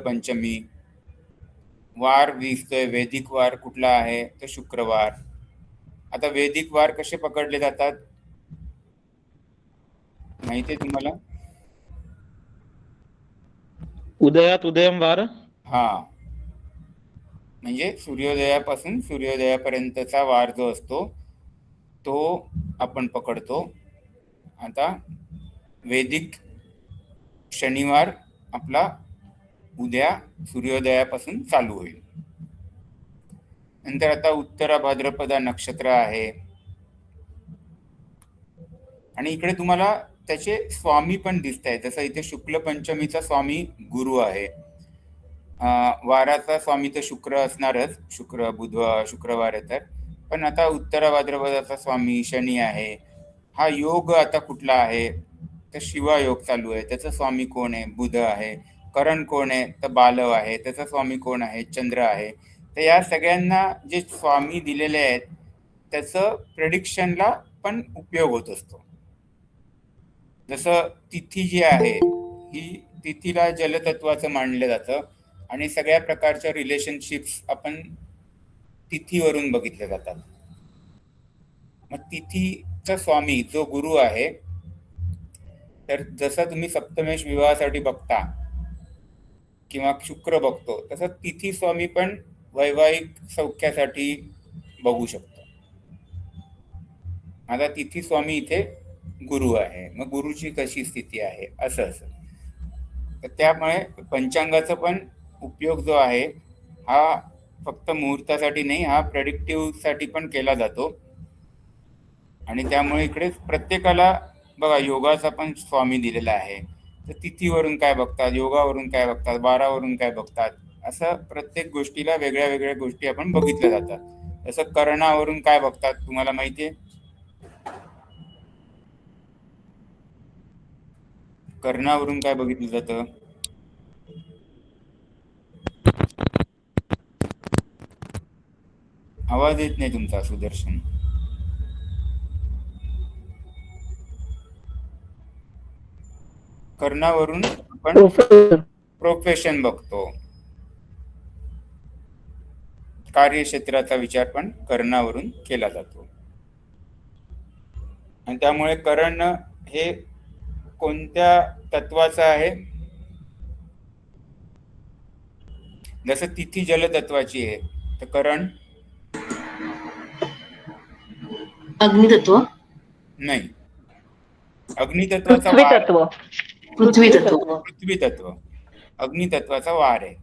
पंचमी. वार दिसतोय, वैदिक वार कुठला आहे तर शुक्रवार. आता वैदिक वार कसे पकडले जातात माहितीये तुम्हाला? उदयात उदयम वार. हा, म्हणजे सूर्योदयापासून सूर्योदयापर्यंतचा वार जो असतो तो आपण पकडतो. आता वैदिक शनिवार आपला उद्या सूर्योदयापासून चालू होईल. नंतर आता उत्तरा भाद्रपदा नक्षत्र आहे आणि इकडे तुम्हाला त्याचे स्वामी पण दिसत आहेत. जसं इथे शुक्ल पंचमीचा स्वामी गुरु आहे. वाराचा स्वामी तर शुक्र असणारच, शुक्रवार आहे तर. पण आता उत्तरा भाद्रपदाचा स्वामी शनी आहे. हा योग आता कुठला आहे तर शिवा योग चालू आहे, त्याचा स्वामी कोण आहे? बुध आहे. करण कोण आहे तर बालव आहे, त्याचा स्वामी कोण आहे? चंद्र आहे. तर या सगळ्यांना जे स्वामी दिलेले आहेत त्याचं प्रेडिक्शनला पण उपयोग होत असतो. जसं तिथी जी आहे ही तिथीला जलतत्वाचं मानलं जातं आणि सगळ्या प्रकारच्या रिलेशनशिप्स आपण तिथीवरून बघितल्या जातात. मग तिथीचा स्वामी जो गुरु आहे, तर जसं तुम्ही सप्तमेश विवाहासाठी बघता किंवा शुक्र बघतो तसं तिथी स्वामी पण वैवाहिक सौख्यासाठी बघू शकतो. आता तिथी स्वामी इथे गुरु आहे, मग गुरुची कशी स्थिती आहे असं. तर त्यामुळे पंचांगाचा पण उपयोग जो आहे हा फक्त मुहूर्तासाठी नाही, हा प्रेडिक्टिव्ह साठी पण केला जातो. आणि त्यामुळे इकडे प्रत्येकाला बघा योगाचा पण स्वामी दिलेला आहे. तर तिथीवरून काय बघतात, योगावरून काय बघतात, वारावरून काय बघतात, असं प्रत्येक गोष्टीला वेगळ्या वेगळ्या गोष्टी आपण बघितल्या जातात. जसं कर्णावरून काय बघतात तुम्हाला माहितीये? कर्णावरून काय बघितलं जातं? आवाज येत नाही तुमचा सुदर्शन. कर्णावरून आपण प्रोफेशन बघतो, कार्यक्षेत्राचा विचार पण कर्णावरून केला जातो. आणि त्यामुळे कर्ण हे कोणत्या तत्वाचं आहे? जसं तिथी जलतत्वाची आहे तर करण अग्नितत्व नाही, अग्नितत्वाचा वार, पृथ्वी तत्व अग्नितत्वाचा वार आहे,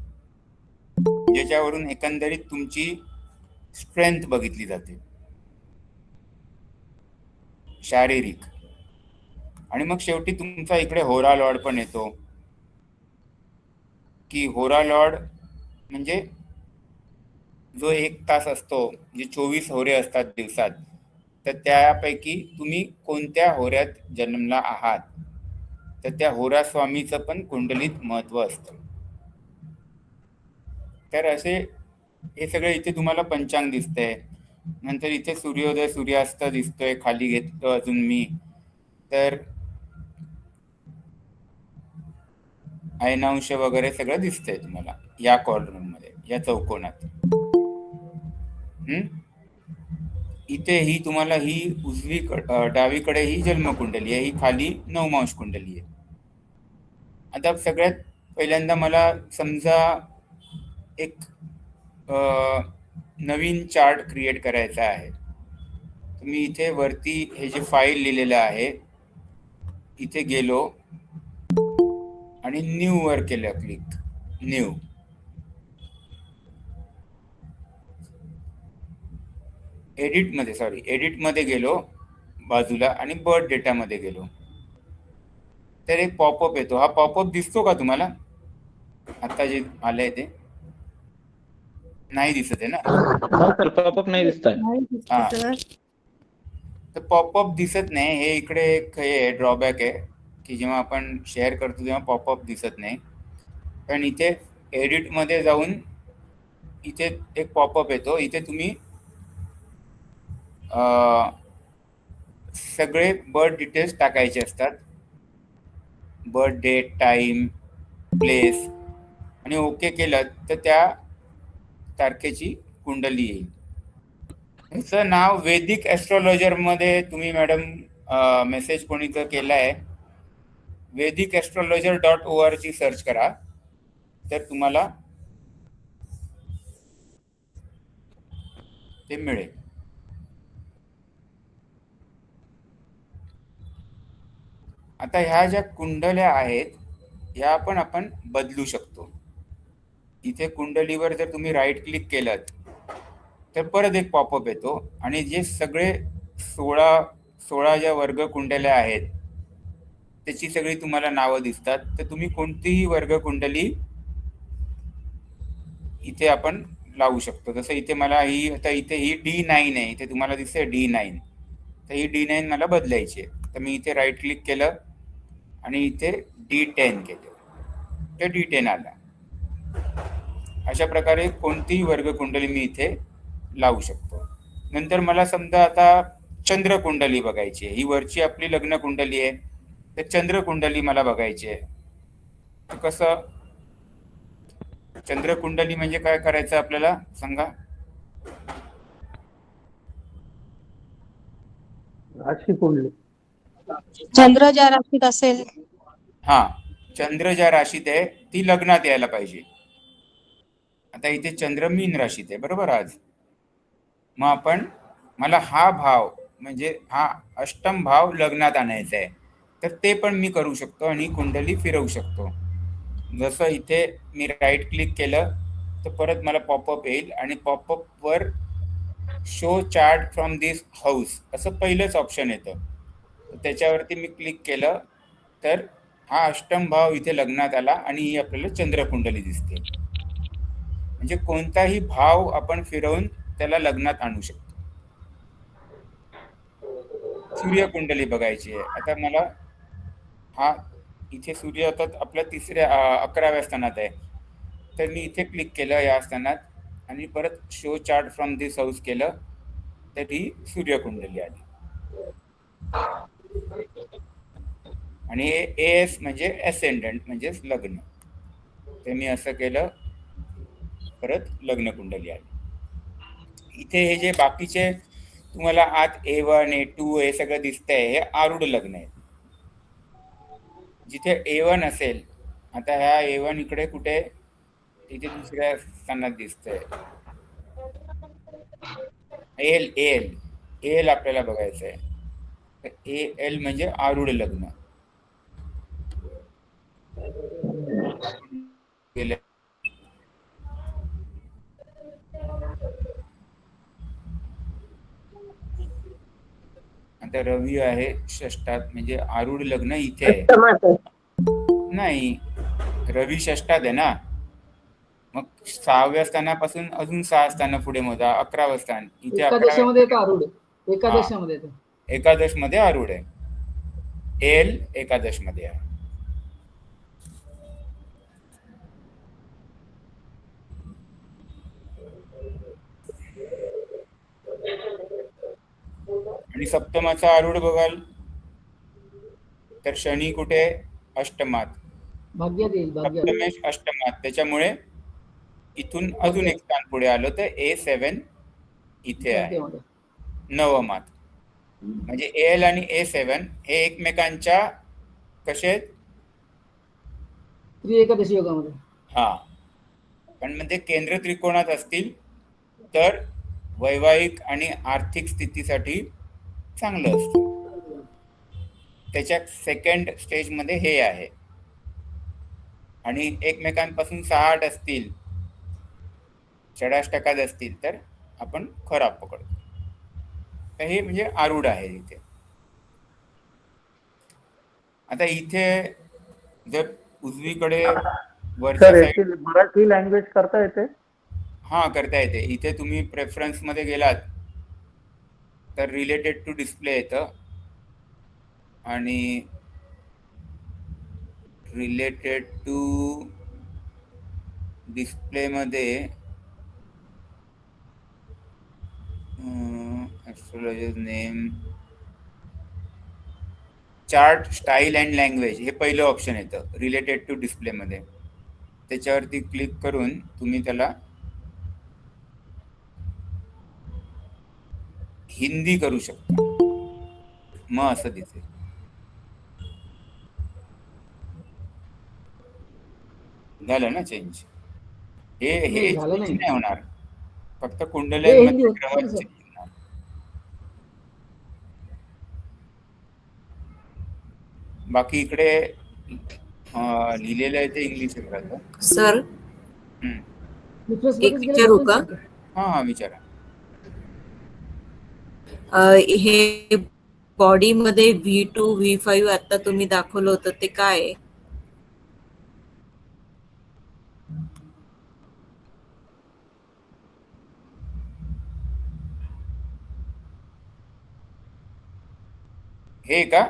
ज्याच्यावरून एकंदरीत तुमची स्ट्रेंथ बघितली जाते शारीरिक. आणि मग शेवटी तुमचा इकडे होरा लॉर्ड पण येतो, की होरा लॉर्ड म्हणजे जो 1 तास असतो, जे 24 होरे असतात दिवसात, तर त्यापैकी तुम्ही कोणत्या होऱ्यात जन्मला आहात तर त्या होरा स्वामीचं पण कुंडलीत महत्व असतं. तर असे हे सगळे इथे तुम्हाला पंचांग दिसतंय. नंतर इथे सूर्योदय सूर्यास्त दिसतोय, खाली घेतो अजून मी, तर अयनांश वगैरे सगळं दिसतंय तुम्हाला या कॉर्नर मध्ये, या चौकोनात. इथे ही तुम्हाला ही डावीकडे ही जन्मकुंडली आहे, ही खाली नवमांश कुंडली आहे. आता सगळ्यात पहिल्यांदा मला समजा एक नवीन चार्ट क्रिएट करायचा आहे. मी इथे वरती हे जे फाईल लिहिलेलं आहे इथे गेलो आणि न्यू वर केलं क्लिक. न्यू, एडिट मध्ये गेलो बाजूला आणि बर्थ डेटा मध्ये गेलो, तर एक पॉपअप येतो. हा पॉपअप दिसतो का तुम्हाला? आता जे आलंय ते नाही दिसत आहे ना? पॉपअप नाही दिसत आहे. तर पॉपअप दिसत नाही, हे इकडे एक हे ड्रॉबॅक आहे की जेव्हा आपण शेअर करतो तेव्हा पॉपअप दिसत नाही. पण इथे एडिट मध्ये जाऊन इथे एक पॉपअप येतो. इथे तुम्ही सगळे बर्थ डिटेल्स टाकायचे असतात, बर्थ डेट, टाइम, प्लेस, आणि ओके केलं तर त्या तारखेची कुंडली येईल. ह्याचं नाव वैदिक ॲस्ट्रॉलॉजर मध्ये तुम्ही मॅडम मेसेज कोणी तर केलाय, वैदिक ॲस्ट्रॉलॉजर.org सर्च करा तर तुम्हाला ते मिळेल. आता ह्या ज्या कुंडल्या आहेत ह्या पण आपण बदलू शकतो. इथे कुंडलीवर जर तुम्ही राईट क्लिक केलं तर परत एक पॉपअप येतो आणि जे सगळे 16 ज्या वर्ग कुंडल्या आहेत त्याची सगळी तुम्हाला नावं दिसतात. तर तुम्ही कोणतीही वर्ग कुंडली इथे आपण लावू शकतो. जसं इथे मला ही आता इथे ही D9 आहे, इथे तुम्हाला दिसते D9, तर ही D9 मला बदलायची आहे. तर मी इथे राईट क्लिक केलं आणि इथे D10 केलं तर D10 आला. अशा प्रकारे कोणतीही वर्ग कुंडली मी इथे लावू शकतो. नंतर मला समजा आता चंद्र कुंडली बघायची आहे, ही वरची आपली लग्न कुंडली आहे, तर चंद्र कुंडली मला बघायची आहे. तर कसं, चंद्र कुंडली म्हणजे काय करायचं आपल्याला सांगा. राशी कुंडली. चंद्र ज्या राशीत असेल, हा, चंद्र ज्या राशीत आहे ती लग्नात यायला पाहिजे. आता इथे चंद्र मीन राशीत आहे बरोबर आज. मग मला हा भाव म्हणजे हा अष्टम भाव लग्नात आणायचा आहे, तर ते पण मी करू शकतो आणि कुंडली फिरवू शकतो. जसं इथे मी राईट क्लिक केलं तर परत मला पॉपअप येईल आणि पॉपअपवर show chart from this house असं पहिलंच ऑप्शन येतं. त्याच्यावरती मी क्लिक केलं तर हा अष्टम भाव इथे लग्नात आला आणि ही आपल्याला चंद्रकुंडली दिसते. म्हणजे कोणताही भाव आपण फिरवून त्याला लग्नात आणू शकतो. सूर्यकुंडली बघायची आहे. आता मला हा इथे सूर्य आता आपल्या 11व्या स्थानात आहे, तर मी इथे क्लिक केलं या स्थानात आणि परत show chart from this house केलं तर ही सूर्यकुंडली आली. आणि एस म्हणजे एसेंडंट म्हणजेच लग्न, ते मी असं केलं परत लग्न कुंडली आली. इथे हे जे बाकीचे तुम्हाला आत A1 A2 हे सगळं दिसतंय हे आरूढ लग्न आहे. जिथे A1 असेल, आता ह्या A1 इकडे कुठे इथे दुसऱ्या स्थानात दिसतंय. एल एल एल आपल्याला बघायचं आहे. तर एल म्हणजे आरूढ लग्न. आता रवी आहे षष्ठात म्हणजे आरूढ लग्न इथे आहे. नाही, रवी षष्ठात आहे ना, मग 6व्या स्थानापासून अजून 6 स्थानं पुढे मोजा, 11वं स्थान इथे. एकादशामध्ये येतं आरूढ, एकादशामध्ये येतं. एकादश मध्ये आरूढ आहे. एल एकादश मध्ये आहे. आणि सप्तमाचा आरूढ बघाल तर शनी कुठे, अष्टमात. भाग्यात येईल, भाग्यात. सप्तमेश अष्टमात, त्याच्यामुळे इथून अजून एक स्थान पुढे आलो तर A7 इथे आहे नवमात. म्हणजे एल आणि A7 हे एकमेकांच्या कसे आहेत, एकादशी योगामध्ये. हा, पण म्हणजे केंद्र त्रिकोणात असतील तर वैवाहिक आणि आर्थिक स्थितीसाठी चांगलं असतं. त्याच्या सेकंड स्टेजमध्ये हे आहे. आणि एकमेकांपासून 6-8 असतील, षडाष्टकात असतील तर आपण खराब पकडतो. तर हे म्हणजे आरूढ आहे इथे. आता इथे जर उजवीकडे वरच्या साईड मराठी लँग्वेज करता येते. हा, करता येते. इथे तुम्ही प्रेफरन्स मध्ये गेलात तर रिलेटेड टू डिस्प्ले येतं आणि रिलेटेड टू डिस्प्ले मध्ये astrologer name, chart style and language हे पहिलं ऑप्शन येतं रिलेटेड टू डिस्प्ले मध्ये. त्याच्यावरती क्लिक करून तुम्ही त्याला हिंदी करू शकता. मग असं दिसेल. झालं ना चेंज? हे नाही, झालं चेंज नाही. नाही होणार, फक्त हे हिंदी कुंडल्यांमध्ये होतं ग्रह ना सर. चेंज होणार. बाकी इकडे लिहिलेलं आहे ते इंग्लिश राहतं. सर रिफ्रेश एक बघत गेलं विचारू तर का? चालतं. हा विचारा. हे बॉडी मध्ये V2 V5 आता तुम्ही दाखवलं होतं ते काय आहे? हे का?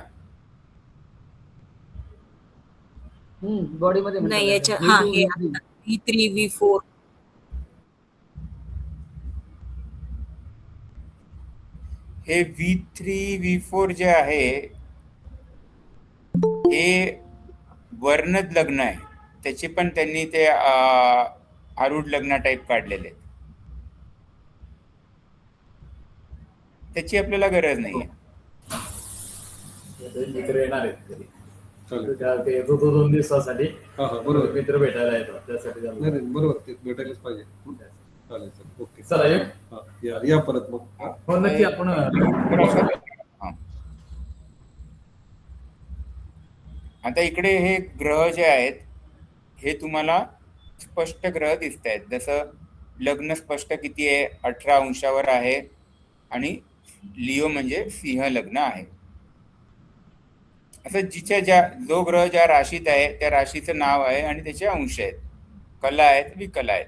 बॉडी मध्ये नाही म्हणतात याच्या V2 हे V3. आता V3 V4 हे V3 V4 जे आहे हे वर्णद लग्न आहे. त्याचे पण त्यांनी ते आरूढ लग्न टाईप काढलेले आहेत. त्याची आपल्याला गरज नाहीये. मित्र येणार आहेत घरी. ते येतो तो 2 दिवसासाठी. बरोबर, मित्र भेटायला येतो त्यासाठी. नाही बरोबर, ते भेटायलाच पाहिजे. चालेल सर, ओके. चला या परत मग. हो नक्की आपण. हा. आता इकडे हे ग्रह जे आहेत हे तुम्हाला स्पष्ट ग्रह दिसत आहेत. जसं लग्न स्पष्ट किती आहे, 18 अंशावर आहे आणि लिओ म्हणजे सिंह लग्न आहे. असं जो ग्रह ज्या राशीत आहे त्या राशीचं नाव आहे आणि त्याचे अंश आहेत, कला आहेत, विकला आहेत.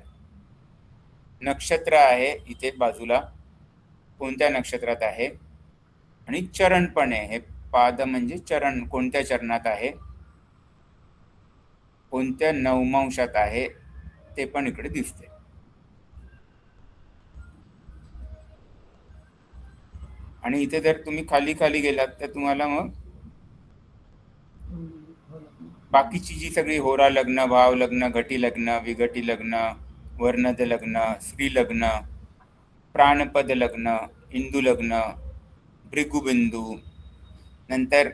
नक्षत्र आहे इथे बाजूला, कोणत्या नक्षत्रात आहे, आणि चरण पण आहे. हे पाद म्हणजे चरण, कोणत्या चरणात आहे, कोणत्या नवमांशात आहे ते पण इकडे दिसते. आणि इथे जर तुम्ही खाली खाली गेलात तर तुम्हाला मग बाकीची जी सगळी होरा लग्न, भाव लग्न, घटी लग्न, विघटी लग्न, वर्णद लग्न, स्त्री लग्न, प्राणपद लग्न, इंदू लग्न, भृगुबिंदू, नंतर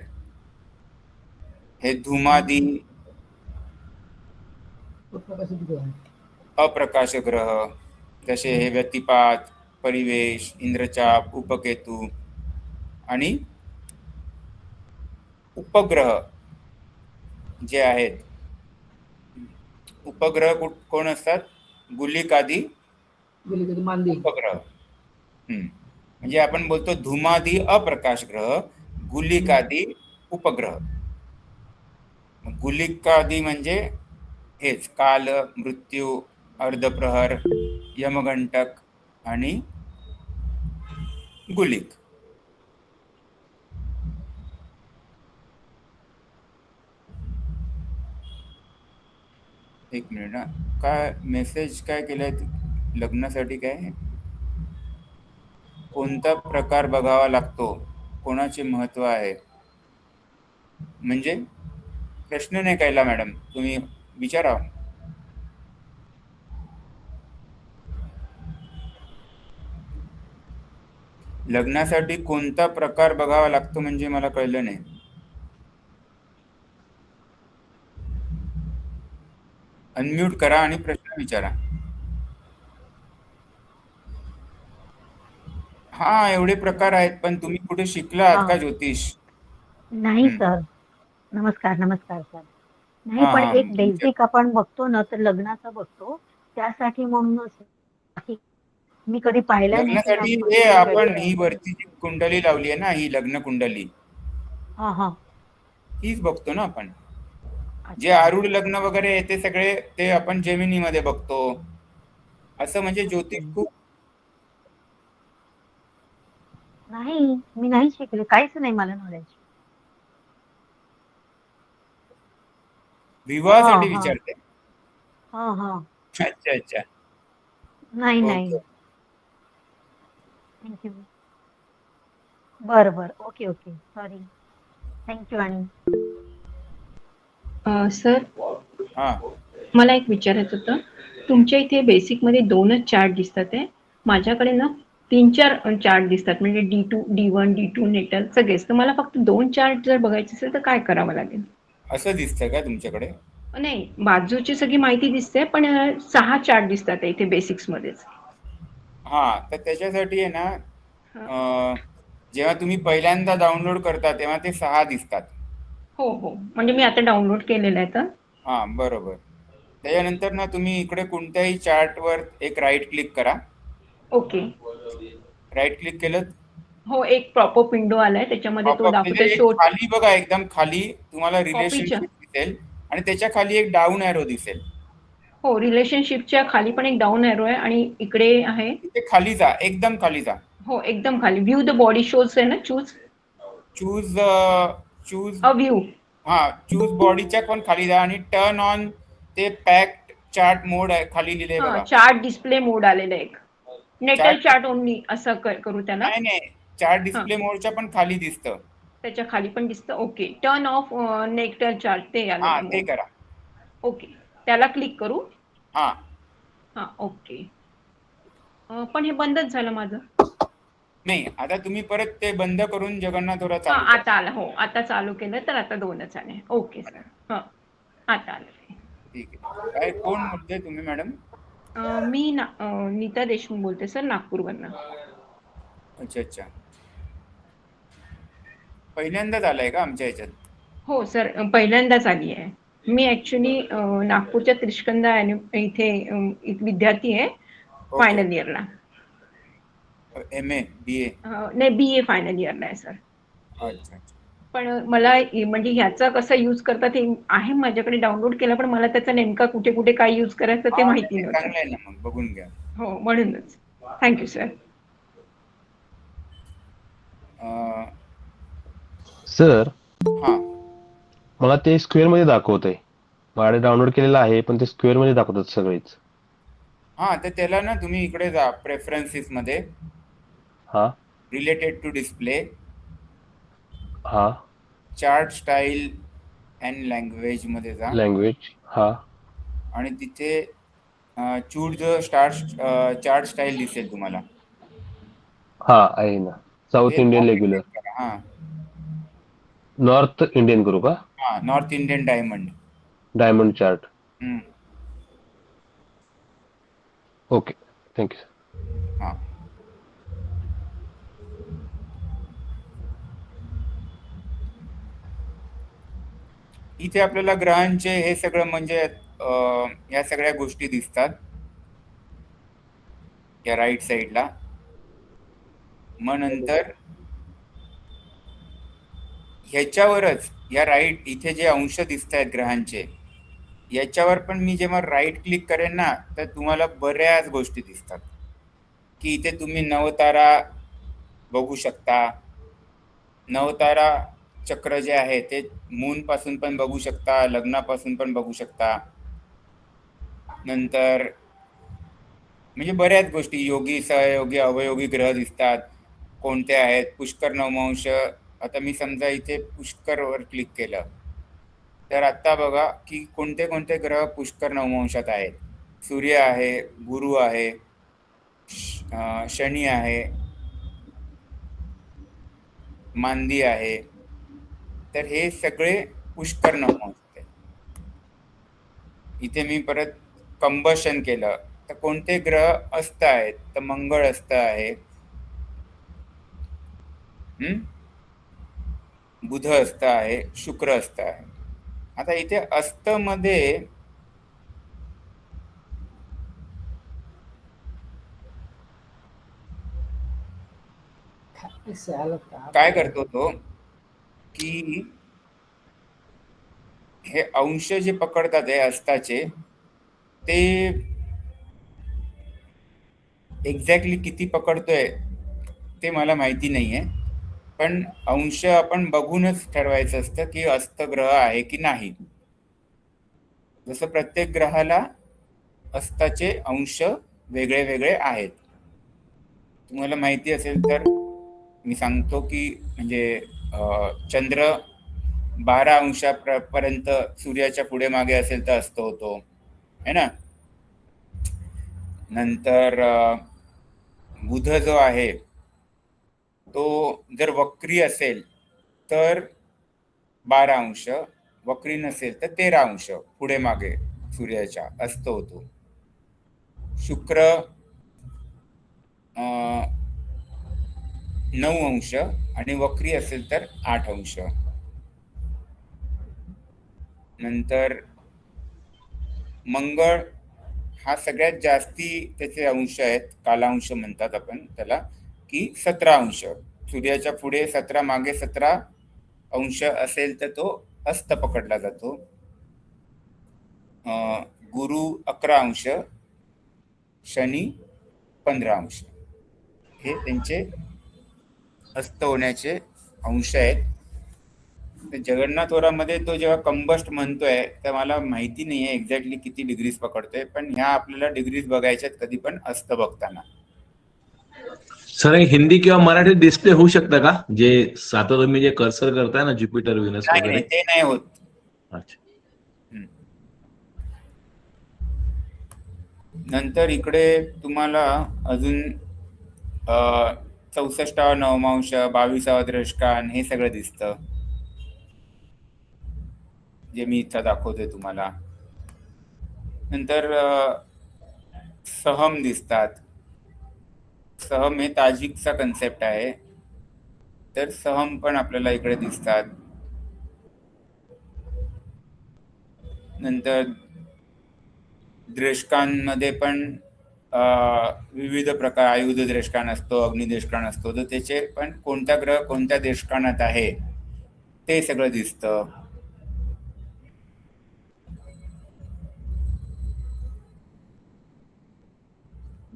हे धूमादी अप्रकाश ग्रह, जसे हे व्यतिपात, परिवेश, इंद्रचाप, उपकेतू आणि उपग्रह जे आहेत. उपग्रह कोण असतात? गुलिकादी मांदी. उपग्रह. म्हणजे आपण बोलतो धूमादी अप्रकाश ग्रह, गुलिकादी उपग्रह. गुलिकादी म्हणजे हेच काल, मृत्यू, अर्धप्रहर, यमघंटक आणि गुलिक. एक मिनिट ना, काय मेसेज काय केलाय लग्नासाठी? काय कोणता प्रकार बघावा लागतो, कोणाचे महत्व आहे? म्हणजे प्रश्न नाही कळला मॅडम, तुम्ही विचारा. लग्नासाठी कोणता प्रकार बघावा लागतो म्हणजे मला कळलं नाही. अनम्यूट करा आणि प्रश्न विचारा. हा, एवढे प्रकार आहेत, पण तुम्ही कुठे शिकला आहात का ज्योतिष? नाही सर. नमस्कार सर. नाही, हा, पण हा, एक बेसिक आपण बघतो ना, तर लग्नाचं बघतो त्यासाठी म्हणूनच. मी कधी पाहिलं नाही की लग्नासाठी हे आपण ही वरती जी कुंडली लावली आहे ना, ही लग्न कुंडली, हीच बघतो ना आपण. जे आरूढ लग्न वगैरे आहे ते सगळे ते आपण जेमिनी मध्ये बघतो. असं म्हणजे ज्योतिष खूप. नाही, मी नाही शिकले, काहीच नाही मला नॉलेज. विवाहासाठी विचारते? अच्छा. नाही. थँक्यू. बरं. ओके. सॉरी. थँक्यू. आणि सर हा, मला एक विचारायचं होतं, तुमच्या इथे बेसिकमध्ये 2च चार्ट दिसतात आहे. माझ्याकडे ना 3-4 चार्ट दिसतात, म्हणजे D2, D1, D2 नेटल सगळेच. तर मला फक्त 2 चार्ट जर बघायचे असेल तर काय करावं लागेल? असं दिसतंय का तुमच्याकडे? नाही, बाजूची सगळी माहिती दिसते, पण 6 चार्ट दिसतात आहे इथे बेसिक्समध्येच. हा, तर त्याच्यासाठी आहे ना, हां. जेव्हा तुम्ही पहिल्यांदा डाउनलोड करता तेव्हा ते 6 दिसतात. हो, हो. म्हणजे मी आता डाउनलोड केलेलं आहे तर. हा, बरोबर. त्याच्यानंतर ना तुम्ही इकडे कोणत्याही चार्टवर एक राईट क्लिक करा. ओके. राईट क्लिक केलं, हो, एक पॉपअप विंडो आलाय, त्याच्यामध्ये तो पॉपअप दाखवतोय एक शो खाली बघा, एकदम खाली तुम्हाला कॉपीच्या. रिलेशनशिप दिसेल आणि त्याच्या खाली एक डाऊन एरो दिसेल. हो, रिलेशनशिपच्या खाली पण एक डाउन एरो आहे आणि इकडे आहे. तिथे खाली जा, एकदम खाली जा. हो, एकदम खाली व्ह्यू द बॉडी शोज आहे ना, choose choose choose a view. हा, चूज बॉडीच्या पण खाली जा आणि टर्न ऑन ते पॅक्ड चार्ट मोड आहे खाली लिहिले हा, बघा. चार्ट डिस्प्ले मोड आलेला एक. नेटल चार्ट चार्ट ओनली असं करू त्याला. नाही नाही, चार्ट हा, डिस्प्ले मोडच्या पण खाली दिसतं. त्याच्या खाली पण दिसतं. Okay, turn off natal chart ते हा, आलेलं ते मोड. करा. ओके, त्याला क्लिक करू. हा, हा, ओके. पण हे बंदच झालं माझं. नाही, आता तुम्ही परत ते बंद करून जगन्नाथोरा हा, चालू करा. आता आलं. हो, आता चालू केलं तर आता 2च आले. Okay sir. हा, आता आलं. ठीक आहे. काय, कोण बोलते तुम्ही मॅडम? मी नीता देशमुख बोलते सर, नागपूरवरनं. अच्छा अच्छा, पहिल्यांदाच आलाय का आमच्या ह्याच्यात? हो सर, पहिल्यांदाच आली आहे. मी ॲक्च्युली नागपूरच्या त्रिशकंदा इथे एक विद्यार्थी आहे, ओके. फायनल इयरला. MA BA? नाही, BA फायनल इयरला आहे सर. अच्छा अच्छा. पण मला म्हणजे ह्याचा कसा यूज करतात हे आहे माझ्याकडे डाउनलोड केला, पण मला त्याचा नेमका कुठे कुठे काय यूज करायचं ते हा, माहिती ते नव्हतं. चांगलं आहे ना, मग बघून घ्या. हो, म्हणूनच. Thank you sir. सर, हा, मला ते स्क्वेअर मध्ये दाखवत आहे. माझ्याकडे डाउनलोड केलेलं आहे, पण ते स्क्वेअर मध्ये दाखवतात सगळेच. हा, तर त्याला ना तुम्ही इकडे जा, प्रेफरन्सेस मध्ये, हा रिलेटेड टू डिस्प्ले, हा चार्ट स्टाईल अँड लँग्वेज मध्ये जा लँग्वेज. हा आणि तिथे चूज चार्ट स्टाईल दिसेल तुम्हाला. हा आहे ना, साऊथ ते इंडियन रेग्युलर. हा नॉर्थ इंडियन करू का? हा, north Indian diamond. Diamond chart. Okay, thank you. हा, इथे आपल्याला ग्रहांचे हे सगळं म्हणजे या सगळ्या गोष्टी दिसतात या राईट साईडला. मग नंतर ह्याच्यावरच या राईट इथे जे अंश दिसत आहेत ग्रहांचे, याच्यावर पण मी जेव्हा राईट क्लिक करेन ना, तर तुम्हाला बऱ्याच गोष्टी दिसतात. की इथे तुम्ही नवतारा बघू शकता. नवतारा चक्र जे आहे ते मून पासून पण बघू शकता, लग्नापासून पण बघू शकता. नंतर म्हणजे बऱ्याच गोष्टी, योगी, सहयोगी, अवयोगी ग्रह दिसतात कोणते आहेत. पुष्कर नवमांश, आता मी समजा इथे पुष्करवर क्लिक केलं तर आता बघा की कोणते कोणते ग्रह पुष्कर नवमांशात आहेत. सूर्य आहे, गुरु आहे, शनी आहे, मांदी आहे. तर हे सगळे पुष्कर नवमांशात आहेत. इथे मी परत कंबशन केलं तर कोणते ग्रह अस्त आहेत, तर मंगळ अस्त आहे, बुध अस्त आहे, शुक्र अस्त आहे. आता इथे अस्त मध्ये काय करतो तो की हे अंश जे पकडतात हे अस्ताचे, ते एक्झॅक्टली किती पकडतोय ते मला माहिती नाहीये. पण अंश आपण बघूनच ठरवायचं असतं की अस्त ग्रह आहे की नाही. जसं प्रत्येक ग्रहाला अस्ताचे अंश वेगळे वेगळे आहेत. तुम्हाला माहिती असेल तर मी सांगतो की म्हणजे चंद्र 12 अंशापर्यंत सूर्याच्या पुढे मागे असेल तर अस्त होतो. है ना. नंतर बुध जो आहे तो जर वक्री असेल तर 12 अंश, वक्री नसेल तर 13 अंश पुढे मागे सूर्याच्या अस्त होतो. शुक्र 9 अंश आणि वक्री असेल तर 8 अंश. नंतर मंगळ हा सगळ्यात जास्ती त्याचे अंश आहेत, कालांश म्हणतात आपण त्याला, की 17 अंश. सूर्याच्या पुढे 17 मागे 17 अंश असेल तर तो अस्त पकडला जातो. गुरु 11 अंश, शनी 15 अंश. हे त्यांचे अस्त होण्याचे अंश आहेत. जगन्नाथोरामध्ये तो जेव्हा कंबस्ट म्हणतोय तर मला माहिती नाहीये एक्झॅक्टली किती डिग्रीज पकडतोय, पण ह्या आपल्याला डिग्रीज बघायच्यात कधी पण अस्त बघताना. सर हिंदी किंवा मराठी डिस्प्ले होऊ शकतं का? जे आता तुम्ही जे कर्सर करताय ना ज्युपिटर व्हीनस नाही वगैरे? ते नाही होत. अच्छा. नंतर इकडे तुम्हाला अजून 64 नवमांश, 22 दशकान हे सगळं दिसतं, जे मी इथं दाखवतोय तुम्हाला. नंतर सहम दिसतात. सहम हे ताजिकचा कन्सेप्ट आहे, तर सहम पण आपल्याला इकडे दिसतात. नंतर द्रेष्कांमध्ये पण विविध प्रकार, आयुध द्रेष्कान असतो, अग्निदेशकान असतो, तर त्याचे पण कोणता ग्रह कोणत्या देशकानात आहे ते सगळं दिसतं.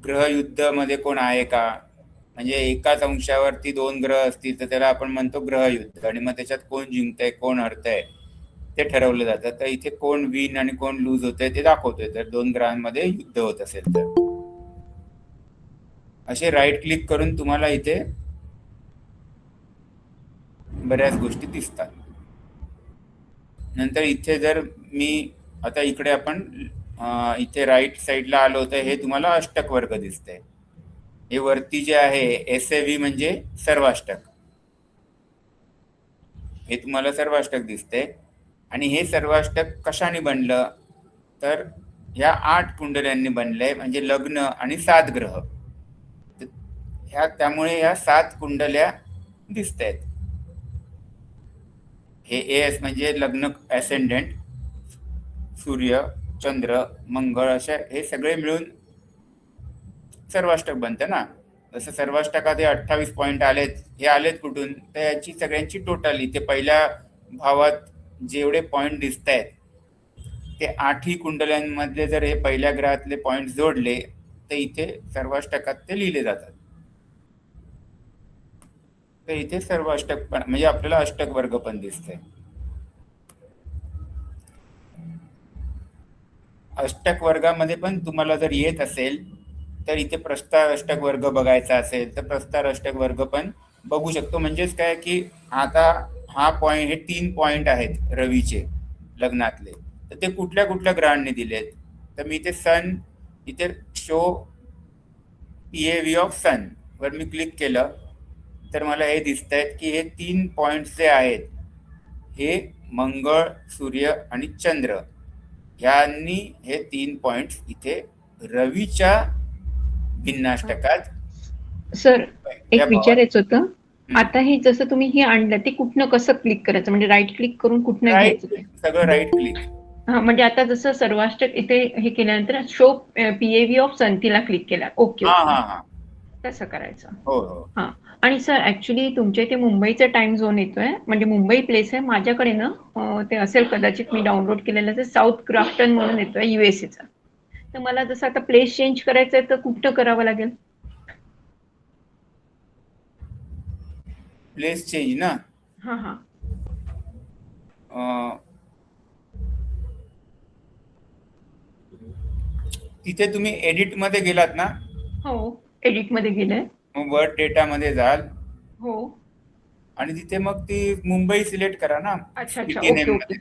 ग्रहयुद्ध मध्ये कोण आहे का, म्हणजे एकाच अंशावरती 2 ग्रह असतील तर त्याला आपण म्हणतो ग्रहयुद्ध, आणि मग त्याच्यात कोण जिंकतंय कोण हरतंय ते ठरवलं जातं. तर इथे कोण विन आणि कोण लूज होतंय ते दाखवतोय, तर 2 ग्रहांमध्ये युद्ध होत असेल तर. असे राईट क्लिक करून तुम्हाला इथे बऱ्याच गोष्टी दिसतात. नंतर इथे जर मी आता इकडे आपण इथे राईट साईडला आलो होतं, हे तुम्हाला अष्टक वर्ग दिसतंय. हे वरती जे आहे SAV म्हणजे सर्वाष्टक, हे तुम्हाला सर्वाष्टक दिसते. आणि हे सर्वाष्टक कशाने बनलं तर ह्या 8 कुंडल्यांनी बनलंय, म्हणजे लग्न आणि 7 ग्रह. ह्या त्यामुळे ह्या 7 कुंडल्या दिसत आहेत. हे AS म्हणजे लग्न ॲसेंडंट, सूर्य, चंद्र, मंगळ, अशा हे सगळे मिळून सर्वाष्टक बनतं ना. जसं सर्वाष्टकात हे 28 पॉईंट आलेत, हे आलेत कुठून, तर याची सगळ्यांची टोटल इथे पहिल्या भावात जेवढे पॉईंट दिसत आहेत ते 8ही कुंडल्यांमधले जर हे पहिल्या ग्रहातले पॉईंट जोडले तर इथे सर्वाष्टकात ते लिहिले जातात. तर इथे सर्वाष्टक पण म्हणजे आपल्याला अष्टक वर्ग पण दिसतंय. अष्टक वर्गामध्ये पण तुम्हाला जर येत असेल तर इथे प्रस्तार अष्टक वर्ग बघायचा असेल तर प्रस्तार अष्टक वर्ग पण बघू शकतो. म्हणजेच काय की आता हा पॉइंट, हे 3 पॉइंट आहेत रवीचे लग्नातले, तर ते कुठल्या कुठल्या ग्रहांनी दिलेत. तर मी इथे सन, इथे शो PAV ऑफ सन वर मी क्लिक केलं तर मला हे दिसत आहेत की हे 3 पॉइंट्स जे आहेत हे मंगळ, सूर्य आणि चंद्र यांनी हे 3 पॉइंट्स इथे रवीच्या भिन्नाष्टकात. सर एक विचारायचं होतं, आता हे जसं तुम्ही हे आणलं ते कुठनं कसं क्लिक करायचं, म्हणजे राईट क्लिक करून कुठनं घ्यायचं ते? सगळं राईट क्लिक. हा, म्हणजे आता जसं सर्वाष्टक इथे हे केल्यानंतर शो PAV ऑफ सन तिला क्लिक केला, ओके तसं करायचं. हो हो. हा, आणि सर ऍक्च्युली तुमच्या इथे मुंबईचा टाइम झोन येतोय, म्हणजे मुंबई प्लेस आहे माझ्याकडे ना, ते असेल कदाचित मी डाउनलोड केलेलं आहे, साऊथ क्राफ्टन म्हणून येतोय USA चा. तर मला जसं आता प्लेस चेंज करायचं आहे तर कुठं करावं लागेल? प्लेस चेंज ना. हा हा, तिथे तुम्ही एडिट मध्ये गेलात ना. हो एडिट मध्ये गेलंय. मग वर्ड डेटा मध्ये जाल. हो, आणि तिथे मग ती मुंबई सिलेक्ट करा ना. अच्छा अच्छा, सिटी नेम ओके ओके. मध्ये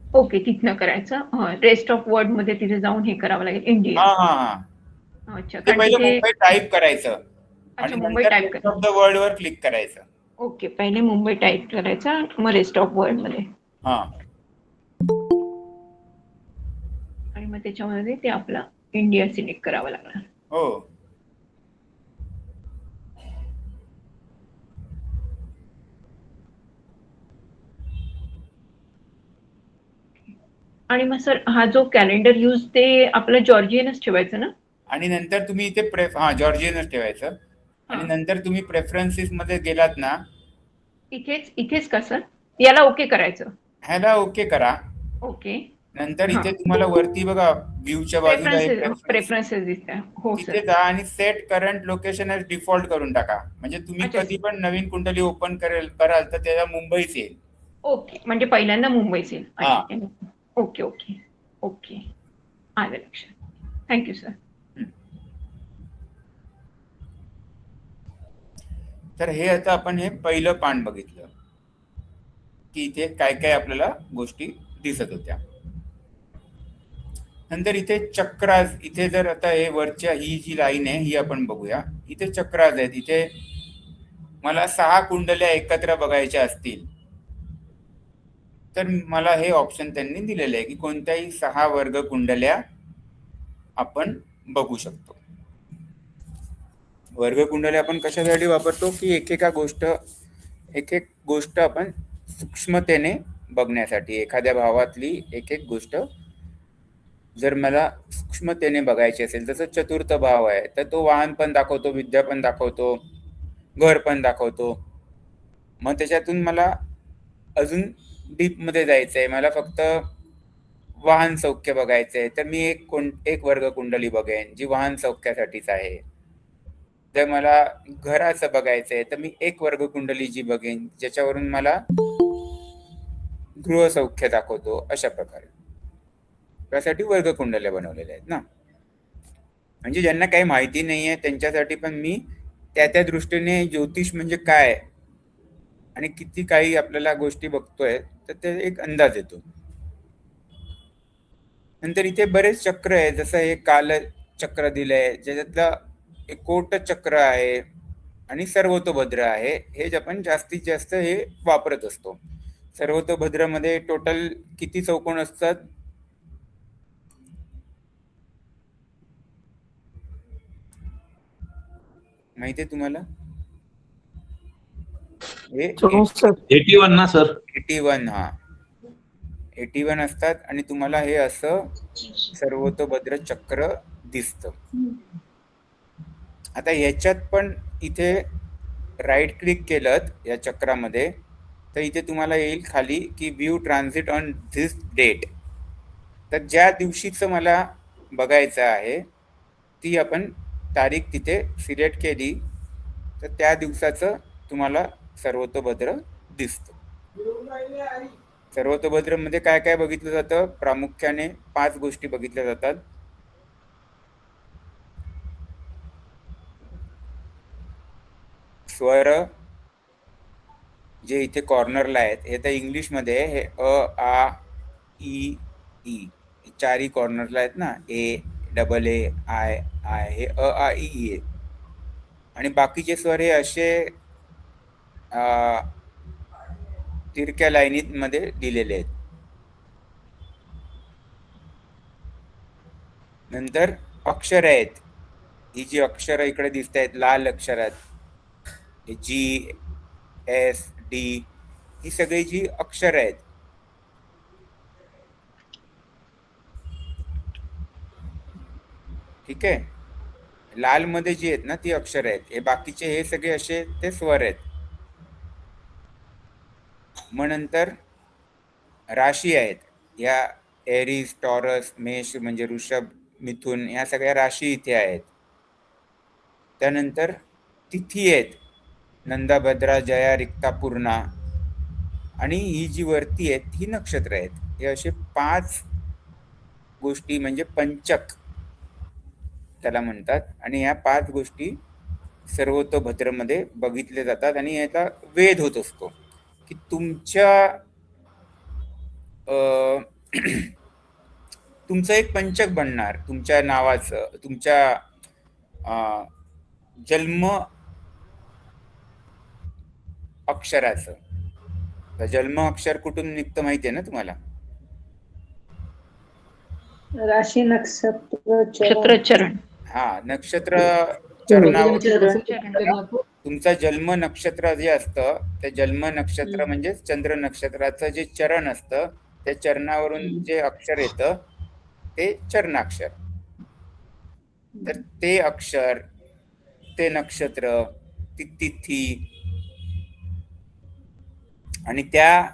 ओके, तिथनं करायचं. रेस्ट ऑफ वर्ल्ड मध्ये तिथे जाऊन हे करावं लागेल, इंडिया. हा हा हा अच्छा, ते कारण पहिले तिथे मुंबई टाईप करायचं अच्छा आणि मुंबई नंतर टाईप रेस्ट कर. Of the world were click करायचं. ओके, पहिले मुंबई टाईप करायचा, मग रेस्ट ऑफ वर्ल्ड मध्ये, हा आणि मग त्याच्यामध्ये ते आपला इंडिया सिलेक्ट करावं लागणार. हो. आणि मग सर हा जो कॅलेंडर यूज ते आपलं जॉर्जियनच ठेवायचं ना? आणि नंतर तुम्ही इथे जॉर्जियनच ठेवायचं आणि हा. नंतर तुम्ही प्रेफरन्सेस मध्ये गेलात ना, इथेच का सर? याला ओके करायचं. ह्याला ओके करा. ओके. नंतर हा. इथे तुम्हाला वरती बघा व्ह्यूच्या बाजूला एक प्रेफरन्सेस दिसतंय. हो तिथे सर. जा आणि set current location as default करून टाका. म्हणजे तुम्ही अच्छा. कधी पण नवीन कुंडली ओपन कराल तर त्याला मुंबईच येईल. ओके, म्हणजे पहिल्यांदा मुंबईच येईल. हा. ओके ओके ओके, आलं लक्षात. Thank you sir. तर हे आता आपण हे पहिलं पान बघितलं की इथे काय काय आपल्याला गोष्टी दिसत होत्या. नंतर इथे चक्राज, इथे जर आता हे वरच्या ही जी लाईन आहे ही आपण बघूया. इथे चक्राज आहेत. इथे मला 6 कुंडल्या एकत्र बघायच्या असतील तर मला हे ऑप्शन त्यांनी दिलेले आहे की कोणत्याही 6 वर्ग कुंडल्या आपण बघू शकतो. वर्ग कुंडल्या आपण कशासाठी वापरतो की एक एक गोष्ट आपण सूक्ष्मतेने बघण्यासाठी. एखाद्या भावातली एक एक गोष्ट जर मला सूक्ष्मतेने बघायची असेल, जसं चतुर्थ भाव आहे तर तो वाहन पण दाखवतो, विद्या पण दाखवतो, घर पण दाखवतो. मग त्याच्यातून मला अजून डीप मध्ये जायचंय, मला फक्त वाहन सौख्य बघायचंय तर मी एक वर्ग कुंडली बघेन जी वाहन सौख्यासाठीच आहे. जर मला घराचं बघायचंय तर मी एक वर्ग कुंडली जी बघेन ज्याच्यावरून मला गृह सौख्य दाखवतो. अशा प्रकारे त्यासाठी वर्ग कुंडल्या बनवलेल्या आहेत ना. म्हणजे ज्यांना काही माहिती नाहीये त्यांच्यासाठी पण मी त्या दृष्टीने ज्योतिष म्हणजे काय आणि किती काही आपल्याला गोष्टी बघतोय तर ते एक अंदाज येतो. नंतर इथे बरेच चक्र आहे, जसं हे काल चक्र दिलंय ज्याच्यातलं एक कोट चक्र आहे आणि सर्वतोभद्र आहे. हे आपण जास्तीत जास्त हे वापरत असतो. सर्वतोभद्र मध्ये टोटल किती चौकोन असतात? माहिती आहे तुम्हाला? हे 81 ना सर? 81. हा 81 असतात आणि तुम्हाला हे असं सर्वतोभद्र चक्र दिसतं. आता ह्याच्यात पण इथे राईट क्लिक केलं या चक्रामध्ये तर इथे तुम्हाला येईल खाली की view transit on this date. तर ज्या दिवशीचं मला बघायचं आहे ती आपण तारीख तिथे सिलेक्ट केली तर त्या दिवसाचं तुम्हाला सर्वतोभद्र दिसतं. सर्वतोभद्र मध्ये काय काय बघितलं जातं? प्रामुख्याने 5 गोष्टी बघितल्या जातात. स्वर जे इथे कॉर्नरला आहेत हे तर इंग्लिश मध्ये हे आ ई ई चारही कॉर्नरला आहेत ना. A double A I I हे आ ई ई आहे. आणि बाकीचे स्वर हे असे तिरक्या लाईनीत मध्ये दिलेले आहेत. नंतर अक्षर आहेत. ही जी अक्षर इकडे दिसत आहेत लाल अक्षरात जी एस डी ही सगळी जी अक्षर आहेत ठीक आहे. लाल मध्ये जी आहेत ना ती अक्षर आहेत. हे बाकीचे हे सगळे असे ते स्वर आहेत. मग नंतर राशी आहेत. या एरीज टॉरस मेष म्हणजे ऋषभ मिथुन या सगळ्या राशी इथे आहेत. त्यानंतर तिथी आहेत. नंदाभद्रा जया रिक्ता पूर्णा आणि ही जी वरती आहेत ही नक्षत्र आहेत. हे असे 5 गोष्टी म्हणजे पंचक त्याला म्हणतात. आणि या 5 गोष्टी सर्वतोभद्र मध्ये बघितल्या जातात. आणि याचा वेध होत असतो की तुमच्या तुमचं एक पंचक बनणार तुमच्या नावाचं, तुमच्या जन्म अक्षराचं. तर जन्म अक्षर कुठून निघतं माहिती आहे ना तुम्हाला? राशी नक्षत्र नक्षत्रचरण. हा, नक्षत्र चरणावर चरण. तुमचा जन्म नक्षत्र जे असतं ते जन्म नक्षत्र म्हणजे चंद्र नक्षत्राचं जे चरण असतं त्या चरणावरून जे अक्षर येतं ते चरणाक्षर. तर ते अक्षर, ते नक्षत्र, ती तिथी आणि त्या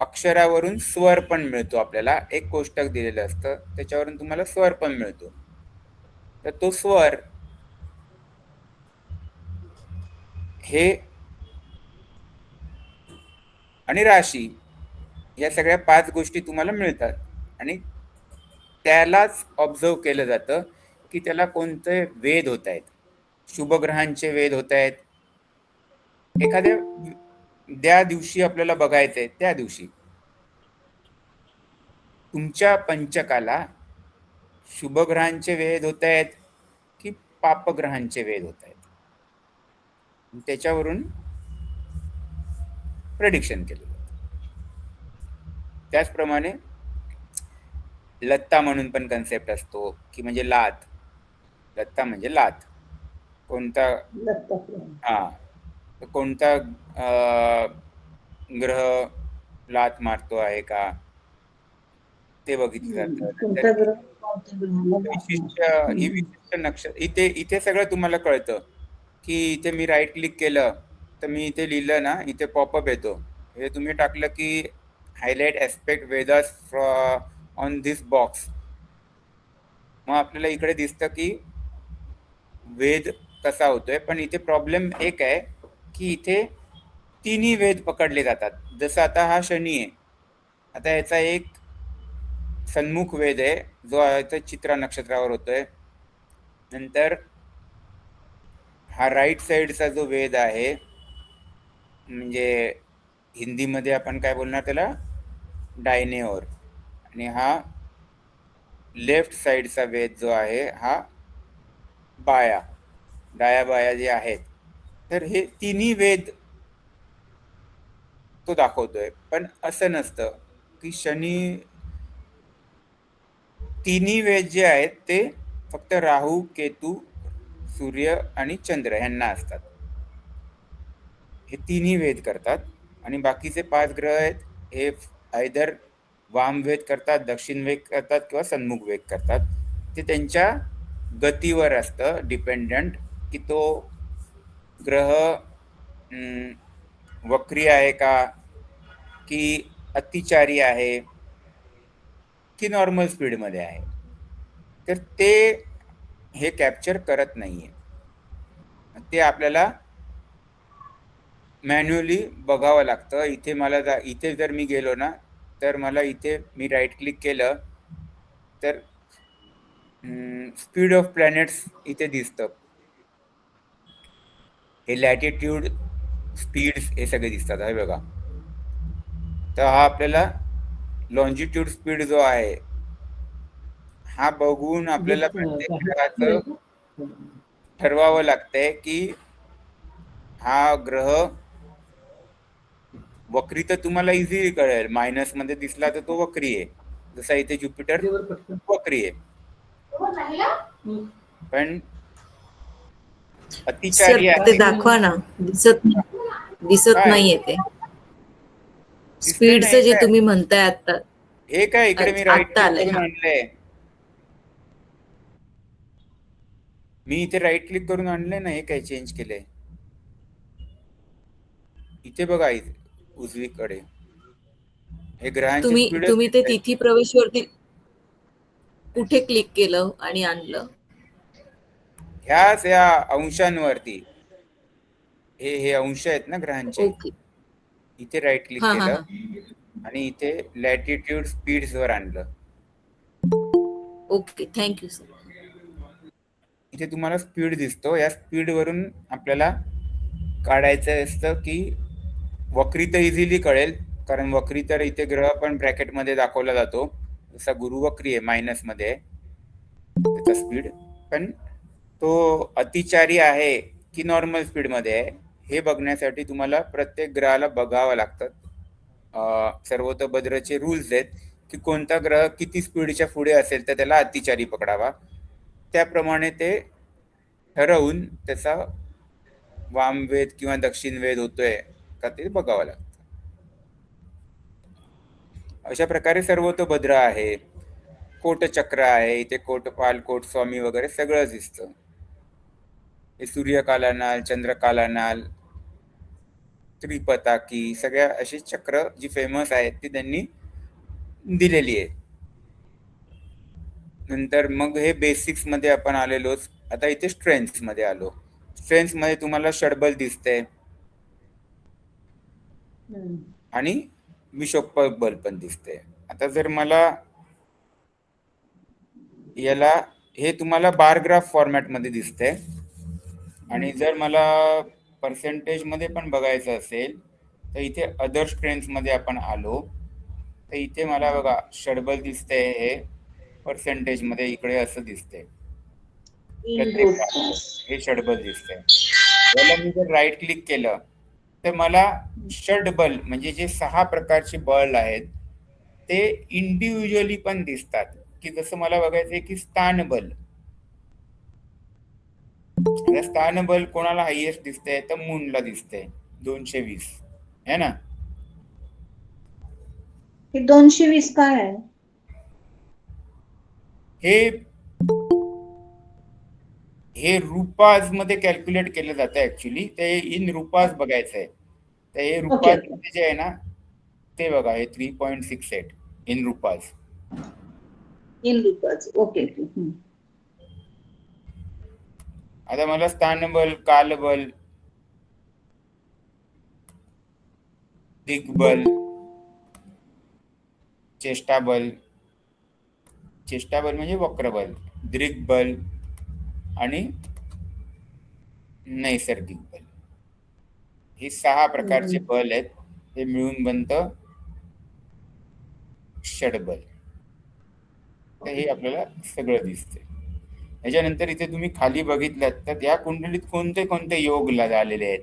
अक्षरावरून स्वर पण मिळतो आपल्याला. एक कोष्टक दिलेलं असतं त्याच्यावरून तुम्हाला स्वर पण मिळतो. तर तो स्वर हे आणि राशी या सगळ्या 5 गोष्टी तुम्हाला मिळतात आणि त्यालाच ऑब्झर्व केलं जातं की त्याला कोणते वेध होत आहेत. शुभग्रहांचे वेध होत आहेत. एखाद्या दिवशी आपल्याला बघायचंय त्या दिवशी तुमच्या पंचकाला शुभग्रहांचे वेध होत आहेत की पापग्रहांचे वेध होत आहेत, त्याच्यावरून प्रेडिक्शन केलं जातं. त्याचप्रमाणे लत्ता म्हणून पण कन्सेप्ट असतो की म्हणजे लात. लत्ता म्हणजे लात. कोणता कोणता ग्रह लात मारतो आहे का ते बघितलं जातं. ही विशिष्ट नक्षत्र इथे सगळं तुम्हाला कळतं की इथे मी राईट क्लिक केलं तर मी इथे लिहिलं ना, इथे पॉपअप येतो. हे तुम्ही टाकलं की highlight aspect Vedas on this box. मग आपल्याला इकडे दिसतं की वेद कसा होतोय. पण इथे प्रॉब्लेम एक आहे की इथे तिन्ही वेद पकडले जातात. जसं आता हा शनी आहे, आता याचा एक सन्मुख वेद आहे जो आहे चित्रा नक्षत्रावर होतोय. नंतर हा राईट साईडचा जो वेद आहे म्हणजे हिंदीमध्ये आपण काय बोलणार त्याला, डायनेओर. आणि हा लेफ्ट साईडचा वेद जो आहे हा बाया, डाया बाया जे आहेत. तर हे तिन्ही वेद तो दाखवतोय. पण असं नसतं की शनी, तिन्ही वेद जे आहेत ते फक्त राहू, केतू, सूर्य आणि चंद्र यांना असतात. हे तिन्ही वेद करतात आणि बाकीचे 5 ग्रह आहेत हे आयदर वाम वेद करतात, दक्षिण वेद करतात किंवा सन्मुख वेद करतात. ते त्यांच्या गतीवर असतं डिपेंडंट की तो ग्रह वक्री आहे का, की अतिचारी आहे, की नॉर्मल स्पीडमध्ये आहे. तर ते हे कॅप्चर करत नाहीये. ते आपल्याला मॅन्युअली बघावं लागतं. इथे मला इथे जर मी गेलो ना तर मला इथे मी राईट क्लिक केलं तर स्पीड ऑफ प्लॅनेट्स इथे दिसतं. हे लॅटिट्यूड, स्पीड्स हे सगळे दिसतात आहे बघा. तर हा आपल्याला लॉन्जिट्यूड स्पीड जो आहे हा बघून आपल्याला प्रत्येक ग्रहाचं ठरवावं लागतंय की हा ग्रह वक्री तर तुम्हाला इझिली कळेल. मायनस मध्ये दिसला तर तो वक्री आहे. जसा इथे ज्युपिटर वक्री आहे. पण अतिचारी सर ते दाखवा ना, दिसत नाहीये ते स्पीडचं जे तुम्ही म्हणताय आता. हे काय इकडे मी राईट क्लिक करून आणलंय. मी इथे राईट क्लिक करून आणलंय ना. हे काय चेंज केलंय इथे बघा, इथे उजवीकडे हे ग्रहांची स्पीड. तुम्ही ते तिथी प्रवेशवरती कुठे क्लिक केलं आणि आणलं? ह्याच या अंशांवरती. हे अंश आहेत ना ग्रहांचे. इथे राईट क्लिक केलं आणि इथे लॅटिट्यूड स्पीड्स वर आणलं. Okay, thank you sir. इथे तुम्हाला स्पीड दिसतो. या स्पीड वरून आपल्याला काढायचं असतं की वक्री तर इझिली कळेल कारण वक्री तर इथे ग्रह पण ब्रॅकेटमध्ये दाखवला जातो, जसा गुरु वक्री आहे मायनसमध्ये त्याचा स्पीड, पण तो अतिचारी आहे की नॉर्मल स्पीडमध्ये आहे हे बघण्यासाठी तुम्हाला प्रत्येक ग्रहाला बघावं लागतं. सर्वतोभद्रचे रूल्स आहेत की कोणता ग्रह किती स्पीडच्या पुढे असेल तर त्याला अतिचारी पकडावा, त्याप्रमाणे ते ठरवून त्याचा वामवेध किंवा दक्षिण वेध होतोय का ते बघावं लागतं. अशा प्रकारे सर्वतोभद्र आहे. कोटचक्र आहे, इथे कोटपाल, कोटस्वामी वगैरे सगळं दिसतं. हे सूर्यकालानाल, चंद्रकालानाल, त्रिपताकी सगळ्या अशी चक्र जी फेमस आहेत ती त्यांनी दिलेली आहे. नंतर मग हे बेसिक्स मध्ये आपण आलेलोच. आता इथे स्ट्रेंथ्स मध्ये आलो. स्ट्रेंथ्स मध्ये तुम्हाला षडबल दिसते आणि विषोत्पक बल पण दिसते. आता जर मला याला हे तुम्हाला बार ग्राफ फॉर्मॅट मध्ये दिसते आणि जर मला पर्सेंटेज मध्ये पण बघायचं असेल तर इथे अदर स्ट्रेंथ्स मध्ये आपण आलो तर इथे मला बघा षडबल दिसते, हे पर्सेंटेज मध्ये इकडे असं दिसते, हे षडबल दिसते. याला मी जर राईट क्लिक केलं तर मला षडबल म्हणजे जे 6 प्रकारचे बळ आहेत ते इंडिव्हिज्युअली पण दिसतात. की जसं मला बघायचंय की स्थानबल, स्थानबल कोणाला हायएस्ट दिसतंय तर मूनला दिसतंय 220 है ना. हे 220 काय आहे? हे रुपाज मध्ये कॅल्क्युलेट केलं जातं ऍक्च्युली. ते इन रुपाज बघायचंय. तर हे रुपाज मध्ये जे आहे ना ते बघा, हे 3.68 इन रुपाज. ओके. आता मला स्थानबल, कालबल, दिग्बल, चेष्टाबल म्हणजे वक्रबल, दृग्बल आणि नैसर्गिक बल, हे 6 प्रकारचे बल आहेत. हे मिळून बनतं षडबल. तर हे आपल्याला सगळं दिसतंय. याच्यानंतर इथे तुम्ही खाली बघितलं तर या कुंडलीत कोणते कोणते योग झालेले आहेत.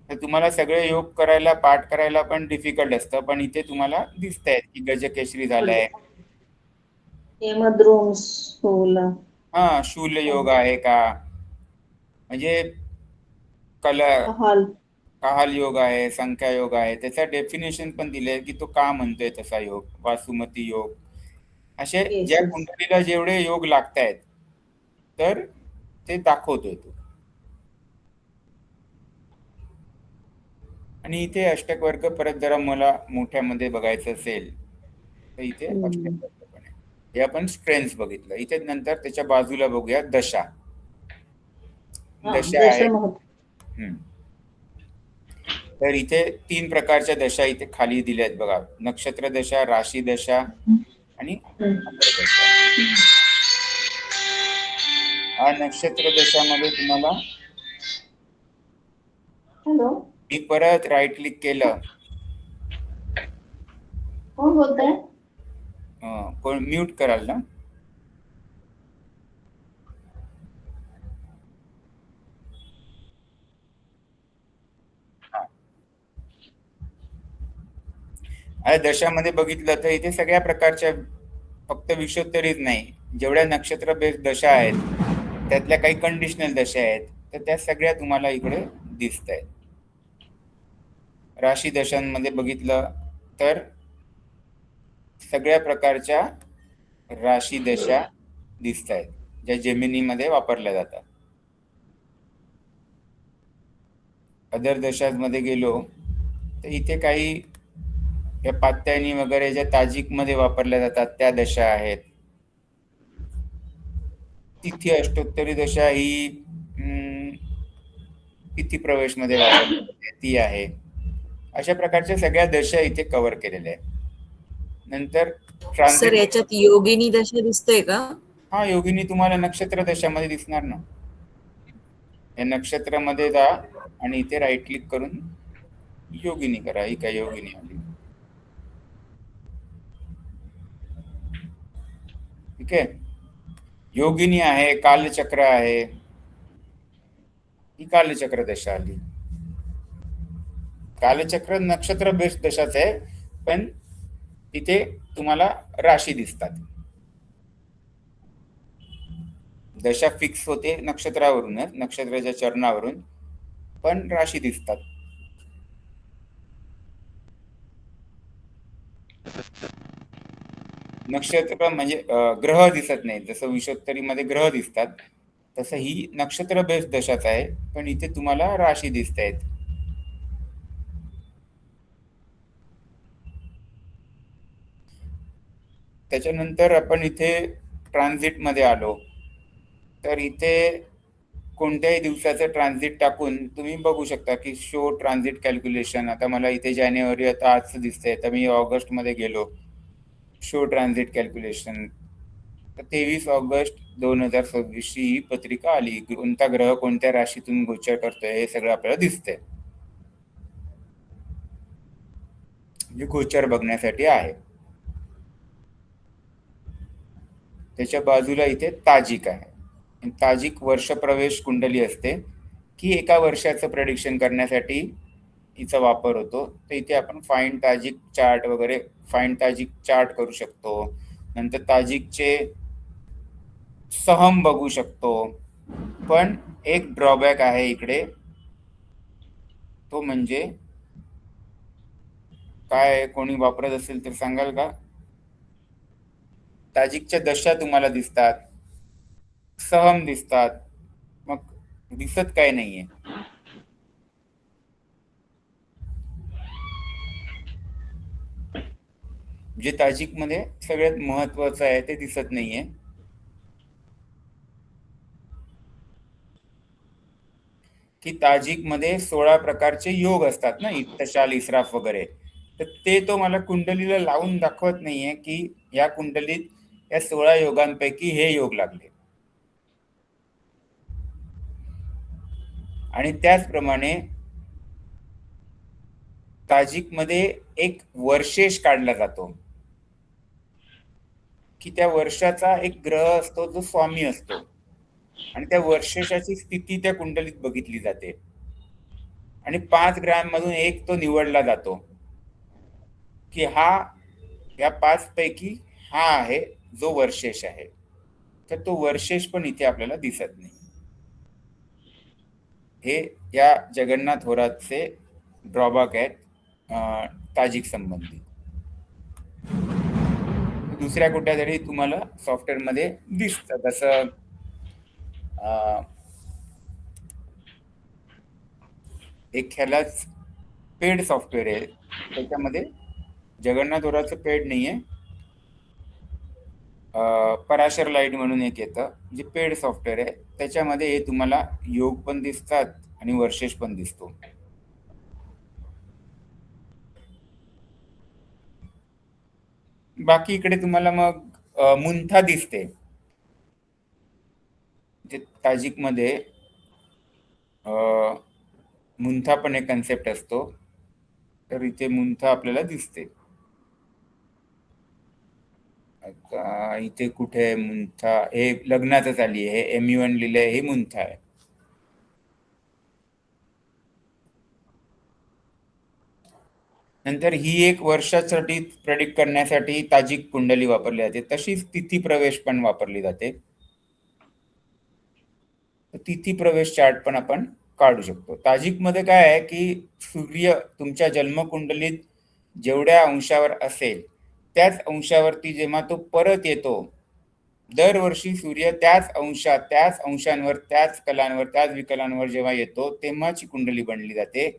तर तुम्हाला सगळे योग करायला, पाठ करायला पण डिफिकल्ट असतं, पण इथे तुम्हाला दिसत आहेत की गजकेशरी झालाय, शूल योग आहे का, म्हणजे काहल योग आहे, संख्या योग आहे. त्याचा डेफिनेशन पण दिले की तो का म्हणतोय तसा योग, वासुमती योग. असे ज्या कुंडलीला जेवढे योग लागतायत तर ते दाखवतोय तो. आणि इथे अष्टक वर्ग परत जरा मला मोठ्यामध्ये बघायचं असेल तर इथे अष्टक वर्ग पण आहे. हे आपण स्ट्रेंथ बघितलं. इथे नंतर त्याच्या बाजूला बघूया दशा. दशा आहे. तर इथे 3 प्रकारच्या दशा इथे खाली दिल्या आहेत बघा. नक्षत्र दशा, राशी दशा आणि अंतर्दशा. हा नक्षत्र दशामध्ये तुम्हाला मी परत राईट क्लिक केलं, कोण बोलतंय? कोण म्यूट कराल ना. दशामध्ये बघितलं तर इथे सगळ्या प्रकारच्या, फक्त विषोत्तरीच नाही, जेवढ्या नक्षत्र बेस दशा आहेत त्यातल्या काही कंडिशनल दशा आहेत तर त्या सगळ्या तुम्हाला इकडे दिसत आहेत. राशी दशांमध्ये बघितलं तर सगळ्या प्रकारच्या राशी दशा दिसत आहेत ज्या जेमिनीमध्ये वापरल्या जातात. अदर दशांमध्ये गेलो तर इथे काही या पात्यानी वगैरे ज्या ताजिक मध्ये वापरल्या जातात त्या दशा आहेत. तिथी अष्टोत्तरी दशा ही तिथी प्रवेश मध्ये वापरली जाते ती आहे. अशा प्रकारच्या सगळ्या दशा इथे कव्हर केलेल्या आहेत. नंतर सर याच्यात योगिनी दशा दिसते का? हा, योगिनी तुम्हाला नक्षत्र दशामध्ये दिसणार ना. या नक्षत्रामध्ये जा आणि इथे राईट क्लिक करून योगिनी करा. ही काय योगिनी आली. ठीक आहे. योगिनी आहे, कालचक्र आहे. ही कालचक्र दशा आली. कालचक्र नक्षत्र बेस्ड दशाच आहे, पण तिथे तुम्हाला राशी दिसतात. दशा फिक्स होते नक्षत्रावरूनच, नक्षत्राच्या चरणावरून, पण राशी दिसतात. नक्षत्र म्हणजे ग्रह दिसत नाही. जसं विषोत्तरीमध्ये ग्रह दिसतात, तसं ही नक्षत्र बेस्ड दशाच आहे, पण इथे तुम्हाला राशी दिसत आहेत. त्याच्यानंतर आपण इथे ट्रान्झिट मध्ये आलो. तर इथे कोणत्याही दिवसाचं ट्रान्झिट टाकून तुम्ही बघू शकता की शो ट्रान्झिट कॅल्क्युलेशन. आता मला इथे जानेवारी आता आजचं दिसतंय, तर मी ऑगस्ट मध्ये गेलो. Show transit calculation. 23 ऑगस्ट 2026 ही पत्रिका आली. कोणता ग्रह कोणत्या राशीतून गोचर करतोय हे सगळं आपल्याला दिसतंय. म्हणजे गोचर बघण्यासाठी आहे. त्याच्या बाजूला इथे ताजिक आहे. ताजिक वर्ष प्रवेश कुंडली असते, की एका वर्षाचं प्रेडिक्शन करण्यासाठी हिचा वापर होतो. तर इथे आपण फाइंड ताजिक चार्ट वगैरे, फाइंड ताजिक चार्ट करू शकतो. नंतर ताजिकचे सहम बघू शकतो. पण एक ड्रॉबॅक आहे इकडे, तो म्हणजे काय, कोणी वापरत असेल तर सांगाल का? ताजिकच्या दशा तुम्हाला दिसतात, सहम दिसतात, मग दिसत काय नाहीये. जे ताजिक मध्ये सगळ्यात महत्वाचं आहे ते दिसत नाहीये. की ताजिक मध्ये 16 प्रकारचे योग असतात ना, इत्तशाल, इस्राफ वगैरे. तर ते तो मला कुंडलीला लावून दाखवत नाहीये की या कुंडलीत या 16 योगांपैकी हे योग लागले. आणि त्याचप्रमाणे ताजिक मध्ये एक वर्षेश काढला जातो, की त्या वर्षाचा एक ग्रह असतो जो स्वामी असतो, आणि त्या वर्षेशाची स्थिती त्या कुंडलीत बघितली जाते. आणि 5 ग्रहांमधून एक तो निवडला जातो की हा या 5 पैकी हा आहे जो वर्षेश आहे. तर तो वर्षेश पण इथे आपल्याला दिसत नाही. हे या जगन्नाथ होराचे ड्रॉबॅक आहेत ताजिक संबंधी. दुसऱ्या कुठल्या तरी तुम्हाला सॉफ्टवेअर मध्ये दिसतं. तसं एक ह्यालाच पेड सॉफ्टवेअर आहे, त्याच्यामध्ये जगन्नाथ होराचं पेड नाहीये. पराशर लाईट म्हणून एक येतं जे पेड सॉफ्टवेअर आहे. त्याच्यामध्ये हे तुम्हाला योग पण दिसतात आणि वर्षेश पण दिसतो. बाकी इकडे तुम्हाला मग मुंथा दिसते. जे ताजिक मध्ये मुंथा पण एक कन्सेप्ट असतो. तर इथे मुंथा आपल्याला दिसते. आता इथे कुठे मुंथा, हे लग्नाचं आली आहे, हे MU1 लिहिलंय, हे मुंथा आहे. नंतर ही एक वर्षासाठी प्रेडिक्ट करण्यासाठी ताजिक कुंडली वापरली जाते. तशीच तिथी प्रवेश पण वापरली जाते. तिथी प्रवेश चार्ट पण आपण काढू शकतो. ताजिक मध्ये काय आहे की सूर्य तुमच्या जन्मकुंडलीत जेवढ्या अंशावर असेल त्याच अंशावरती जेव्हा तो परत येतो, दरवर्षी सूर्य त्याच अंशात, त्याच अंशांवर, त्याच कलांवर, त्याच विकलांवर जेव्हा येतो, तेव्हाची कुंडली बनली जाते.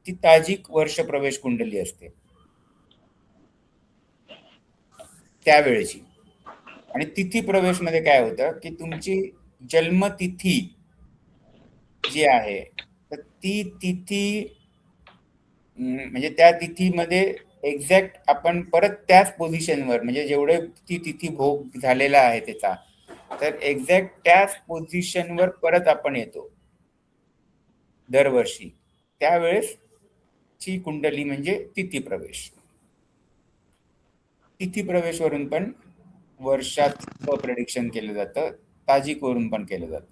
ती ताजिक वर्ष प्रवेश कुंडली असते त्यावेळेची. आणि तिथी प्रवेश मध्ये काय होतं की तुमची जन्मतिथी जी आहे, तर ती तिथी म्हणजे त्या तिथीमध्ये एक्झॅक्ट आपण परत त्याच पोझिशनवर, म्हणजे जेवढे ती तिथी भोग झालेला आहे त्याचा, तर एक्झॅक्ट त्याच पोझिशनवर परत आपण येतो दरवर्षी. त्यावेळेस ची कुंडली म्हणजे तिथी प्रवेश. तिथी प्रवेश वरून पण वर्षाचं प्रेडिक्शन केलं जातं, ताजिक वरून पण केलं जातं.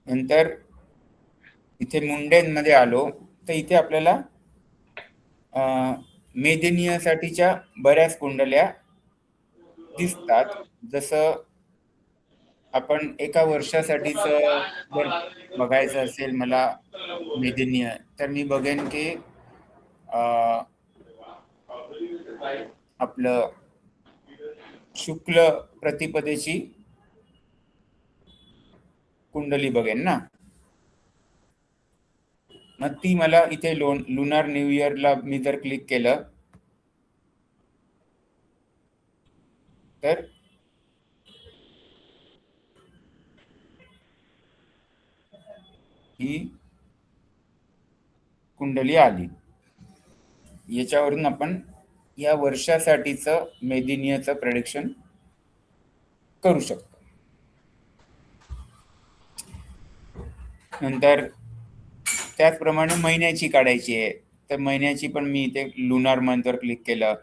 नंतर इथे मुंडेंमध्ये आलो तर इथे आपल्याला मेदिनीयसाठीच्या बऱ्याच कुंडल्या दिसतात. जसं आपण एका वर्षासाठीच जर बघायचं असेल मला मेदिनीय, तर मी बघेन की आपलं शुक्ल प्रतिपदेची कुंडली बघेन ना, मग ती मला इथे लुनार न्यू इयरला मी जर क्लिक केलं तर ही कुंडली आली. याच्यावरून आपण या वर्षासाठीचं मेदिनीयचं प्रेडिक्शन करू शकतो. नंतर त्याचप्रमाणे महिन्याची काढायची आहे, तर महिन्याची पण मी इथे लुनार मंथवर क्लिक केलं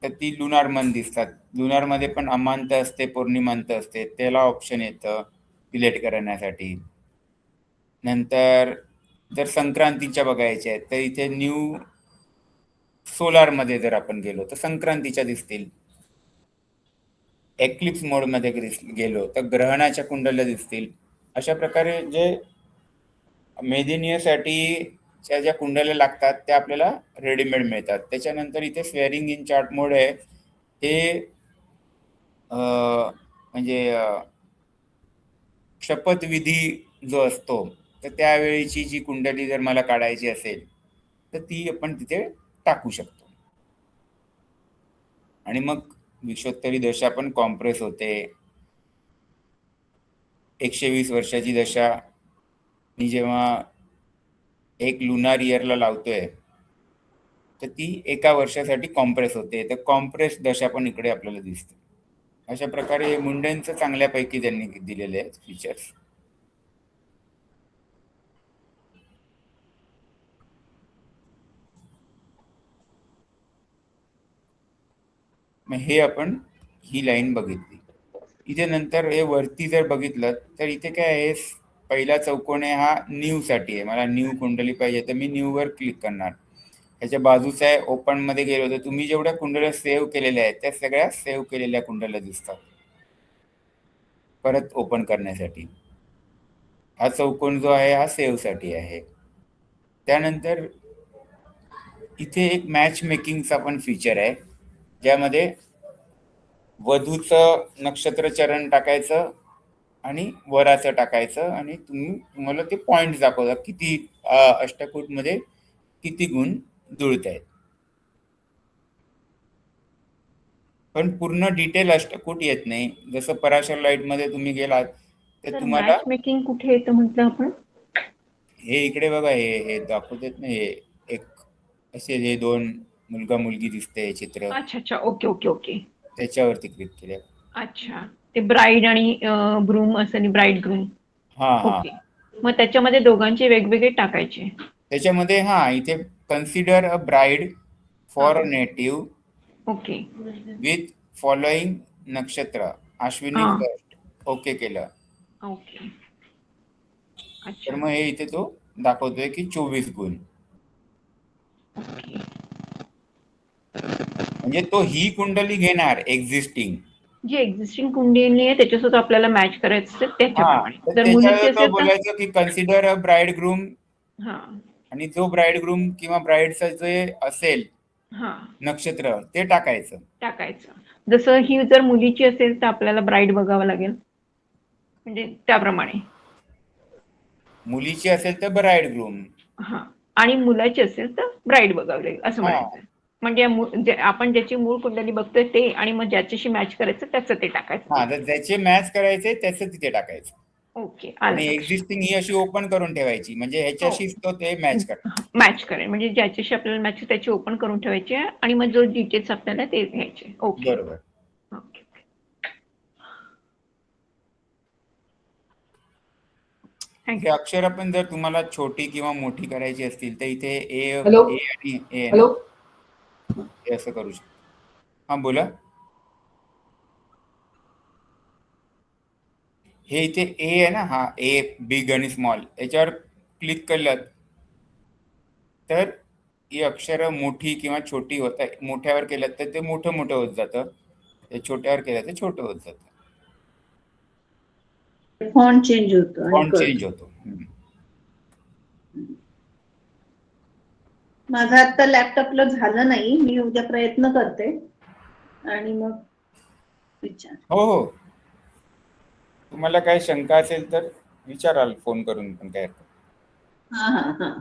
तर ती लुनार मंथ दिसतात. लुनार मध्ये पण अमांत असते, पौर्णिमांत असते, त्याला ऑप्शन येतं सिलेक्ट करण्यासाठी. नंतर जर संक्रांतीच्या बघायच्या आहेत तर इथे न्यू सोलार मध्ये जर आपण गेलो तर संक्रांतीच्या दिसतील. एक्लिप्स मोड मध्ये गेलो तर ग्रहणाच्या कुंडल्या दिसतील. अशा प्रकारे जे मेदिनीयसाठी ज्या कुंडल्या लागतात त्या आपल्याला रेडीमेड मिळतात. त्याच्यानंतर इथे स्वेअरिंग इन चार्ट मोड आहे. हे म्हणजे शपथविधी जो असतो तर त्यावेळीची जी कुंडली जर मला काढायची असेल तर ती आपण तिथे टाकू शकतो. आणि मग विश्वोत्तरी दशा पण कॉम्प्रेस होते. 120 वर्षाची दशा मी जेव्हा एक लुनार इयरला लावतोय तर ती एका वर्षासाठी कॉम्प्रेस होते. तर कॉम्प्रेस दशा पण इकडे आपल्याला दिसते. अशा प्रकारे मुंडेंचं चांगल्यापैकी त्यांनी दिलेले आहेत फीचर्स. मग हे आपण ही लाईन बघितली. इथे नंतर हे वरती जर बघितलं तर इथे काय आहे, पहिला चौकोन आहे हा न्यू साठी आहे. मला न्यू कुंडली पाहिजे तर मी न्यू वर क्लिक करणार. त्याच्या बाजूचा आहे ओपन मध्ये गेलो तर तुम्ही जेवढ्या कुंडल्या सेव्ह केलेल्या आहेत त्या सगळ्या सेव्ह केलेल्या कुंडल्या दिसतात परत ओपन करण्यासाठी. हा चौकोन जो आहे हा सेव्ह साठी आहे. त्यानंतर इथे एक मॅच मेकिंगचा पण फीचर आहे, ज्यामध्ये वधूचं नक्षत्र चरण टाकायचं आणि वराचं टाकायचं आणि तुम्हाला ते पॉइंट दाखवतात किती अष्टकूट मध्ये किती गुण जुळत आहेत. पण पूर्ण डिटेल अष्टकूट येत नाही. जसं पराशर लाईट मध्ये तुम्ही गेलात तर तुम्हाला मॅच मेकिंग कुठे येतं म्हटलं आपण? हे इकडे बघा, हे दाखवतात ना, हे एक असे हे दोन मुलगा मुलगी दिसते चित्र. अच्छा अच्छा, ओके ओके ओके. त्याच्यावरती क्लिक केलं. अच्छा, ते ब्राईड आणि ग्रूम असं आणि ब्राईड ग्रूम. हा हा. ओके. मग त्याच्यामध्ये दोघांचे वेगवेगळे टाकायचे. त्याच्यामध्ये इथे consider a bride for a native okay. With following नक्षत्र अश्विनी फर्स्ट. ओके केलं. ओके. तर अच्छा. मग हे इथे तो दाखवतोय की 24 गुण. ओके. म्हणजे तो ही कुंडली घेणार एक्झिस्टिंग, जी एक्झिस्टिंग कुंडली आहे त्याच्यासोबत आपल्याला मॅच करायचं असेल त्याच्याप्रमाणे. तर जर मुलीची त्याच्यावर तो असेल तर बोलायचं की कन्सिडर अ ब्राईड ग्रूम, हा आणि जो ब्राईड ग्रूम किंवा ब्राईडचं जे असेल हा नक्षत्र ते टाकायचं. जसं ही जर मुलीची असेल तर आपल्याला ब्राईड बघावं लागेल, म्हणजे त्याप्रमाणे. मुलीची असेल तर ब्राईड ग्रूम, हा, आणि मुलाची असेल तर ब्राईड बघावं लागेल असं म्हणायचं. म्हणजे आपण ज्याची मूळ कुंडली बघतोय ते, आणि मग ज्याच्याशी मॅच करायचं त्याचं ते टाकायचं. तर ज्याचे मॅच करायचे त्याचं तिथे टाकायचं. ओके, आणि एक्झिस्टिंग ही अशी ओपन करून ठेवायची, म्हणजे ह्याच्याशीच तो ते मॅच करतो. मॅच करेल, म्हणजे ज्याच्याशी आपल्याला मॅच त्याची ओपन करून ठेवायची आणि मग जो डिटेल्स आपल्याला ते घ्यायचे. ओके. बरोबर. ओके. हे अक्षर पण जर तुम्हाला छोटी किंवा मोठी करायची असतील तर इथे ए हॅलो? ए आणि ए हॅलो? हे असं करू शकतो. हा बोला. हे इथे ए आहे ना, हा ए बिग आणि स्मॉल, याच्यावर क्लिक केलं तर ही अक्षर मोठी किंवा छोटी होत आहे. मोठ्यावर केलं तर ते मोठं मोठं होत जातं, ते छोट्यावर केलं तर छोटं होत जातं. फॉन्ट चेंज होतो आणि फॉन्ट चेंज होतो. माझं आता लॅपटॉपला झालं नाही, मी उद्या प्रयत्न करते आणि मग विचार. हो हो, तुम्हाला काही शंका असेल तर विचाराल फोन करून पण काय हरकत हा हा हा.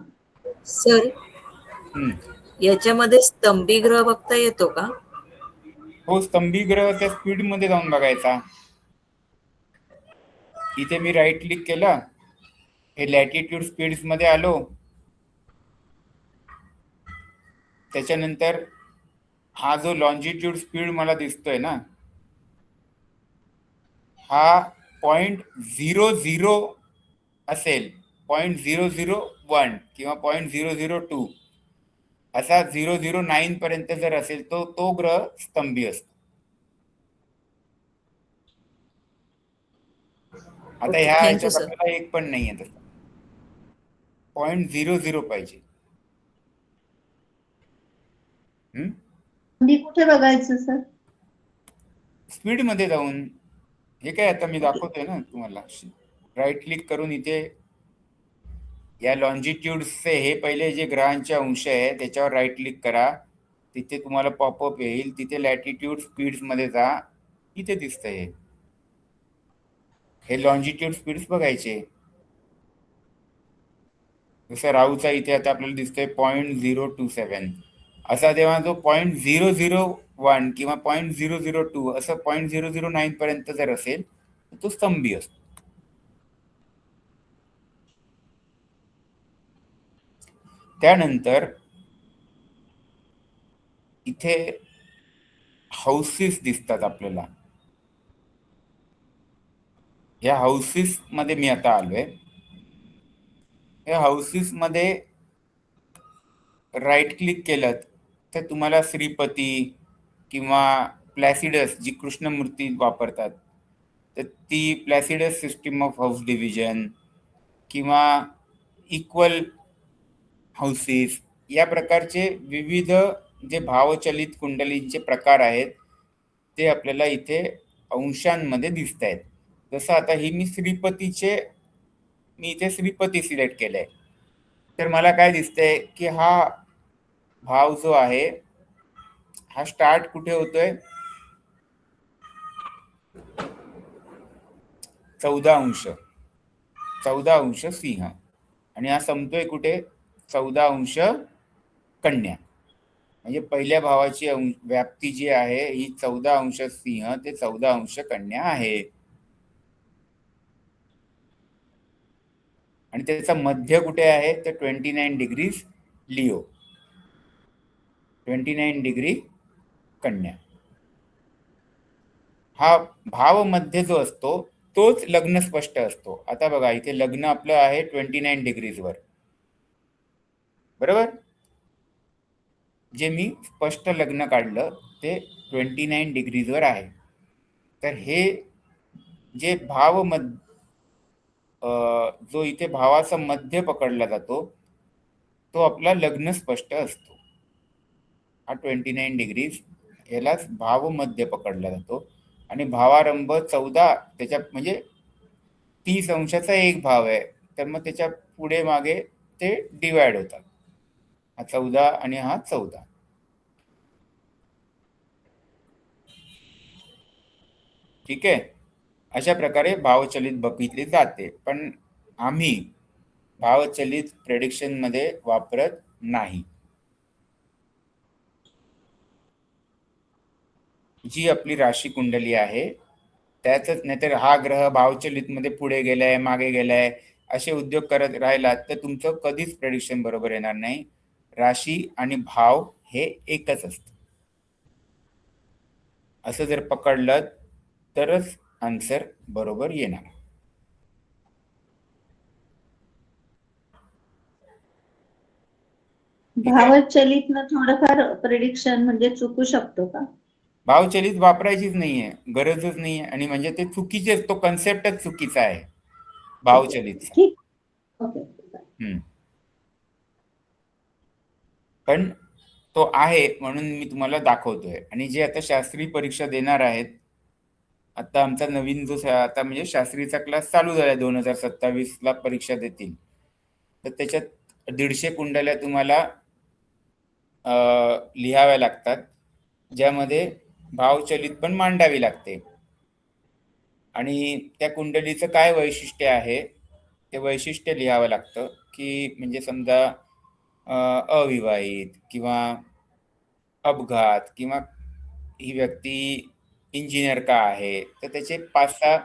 सर, नाही. याच्यामध्ये स्तंभी ग्रह बघता येतो का? हो, स्तंभी ग्रह त्या स्पीड मध्ये जाऊन बघायचा. इथे मी राईट क्लिक केलं, हे लॅटिट्यूड स्पीड्स मध्ये आलो. त्याच्यानंतर हा जो लॉन्जिट्यूड स्पीड मला दिसतोय ना, हा 0.00 असेल, 0.001 किंवा 0.002 असा 009 पर्यंत जर असेल तो ग्रह स्तंभी असतो. आता Okay, ह्या thank you, ह्याच्यात sir. आपल्याला एक पण नाहीये तसं. 0.00 पाहिजे. मी कुठे बघायचं सर? स्पीड मध्ये जाऊन, हे काय आता मी दाखवतोय ना तुम्हाला, राईट क्लिक करून इथे या लॉन्जिट्यूडचे हे पहिले जे ग्रहांचे अंश आहे त्याच्यावर राईट क्लिक करा. तिथे तुम्हाला पॉपअप येईल, तिथे लॅटिट्यूड स्पीड्स मध्ये जा, इथे दिसतंय हे लॉन्जिट्यूड स्पीड्स बघायचे. जसं राहूचा इथे आता आपल्याला दिसतोय 0.027 असा. तेव्हा जो 0.001 किंवा 0.002 असं 0.009 पर्यंत जर असेल तर तो स्तंभी असतो. त्यानंतर इथे हाऊसेस दिसतात आपल्याला. या हाऊसेस मध्ये मी आता आलोय. या हाऊसेस मध्ये राईट क्लिक केलं तर तुम्हाला श्रीपती किंवा प्लॅसिडस, जी कृष्णमूर्ती वापरतात, तर ती प्लॅसिडस सिस्टीम ऑफ हाऊस डिव्हिजन किंवा इक्वल हाऊसेस या प्रकारचे विविध जे भावचलित कुंडलींचे प्रकार आहेत ते आपल्याला इथे अंशांमध्ये दिसत आहेत. जसं आता ही मी इथे श्रीपती सिलेक्ट केलंय, तर मला काय दिसतंय की हा भाव जो आहे हा स्टार्ट कुठे होतोय, 14 अंश सिंह, आणि हा संपतोय कुठे, 14 अंश कन्या. म्हणजे पहिल्या भावाची व्याप्ती जी आहे ही 14 अंश सिंह ते 14 अंश कन्या आहे. आणि त्याचा मध्य कुठे आहे तर 29 डिग्रीज लिओ, 29 डिग्री कन्या. हा भाव मध्य जो असतो तोच लग्न स्पष्ट असतो. आता बघा इथे लग्न आपलं आहे 29 डिग्रीजवर, बरोबर. जे मी स्पष्ट लग्न काढलं ते 29 डिग्रीजवर आहे. तर हे जे जो इथे भावाचा मध्य पकडला जातो तो आपला लग्न स्पष्ट असतो. हा 29 डिग्रीज यालाच भाव मध्य पकडला जातो. आणि भावारंभ 14, त्याच्या म्हणजे 30 अंशाचा एक भाव आहे, तर मग त्याच्या पुढे मागे ते डिवाइड होतात. हा 14 आणि हा 14. ठीक आहे. अशा प्रकारे भावचलित बघितले जाते, पण आम्ही भावचलित प्रेडिक्शन मध्ये वापरत नाही. जी आपली राशी कुंडली आहे त्यातच, नाहीतर हा ग्रह भावचलित मध्ये पुढे गेलाय मागे गेलाय असे उद्योग करत राहिलात तर तुमचं कधीच प्रेडिक्शन बरोबर येणार नाही. राशी आणि भाव हे एकच असतं, असं जर पकडलं तरच आन्सर बरोबर येणार. भावचलितनं थोडंफार प्रेडिक्शन म्हणजे चुकू शकतो का? भावचलित वापरायचीच नाहीये, गरजच नाहीये. आणि म्हणजे ते चुकीचे, तो कन्सेप्टच चुकीचा आहे भावचलितचा. ठीक. ओके. पण तो आहे म्हणून मी तुम्हाला दाखवतोय. आणि जे आता शास्त्री परीक्षा देणार आहेत, आता आमचा नवीन जो आता म्हणजे शास्त्रीचा क्लास चालू झाला 2027 ला परीक्षा देतील, तर त्याच्यात 150 कुंडल्या तुम्हाला लिहाव्या लागतात, ज्यामध्ये भावचलित पण मांडावी लागते. आणि त्या कुंडलीचं काय वैशिष्ट्य आहे ते वैशिष्ट्य लिहावं लागतं. की म्हणजे समजा अविवाहित किंवा अपघात, किंवा ही व्यक्ती इंजिनियर का आहे, तर त्याचे 5-6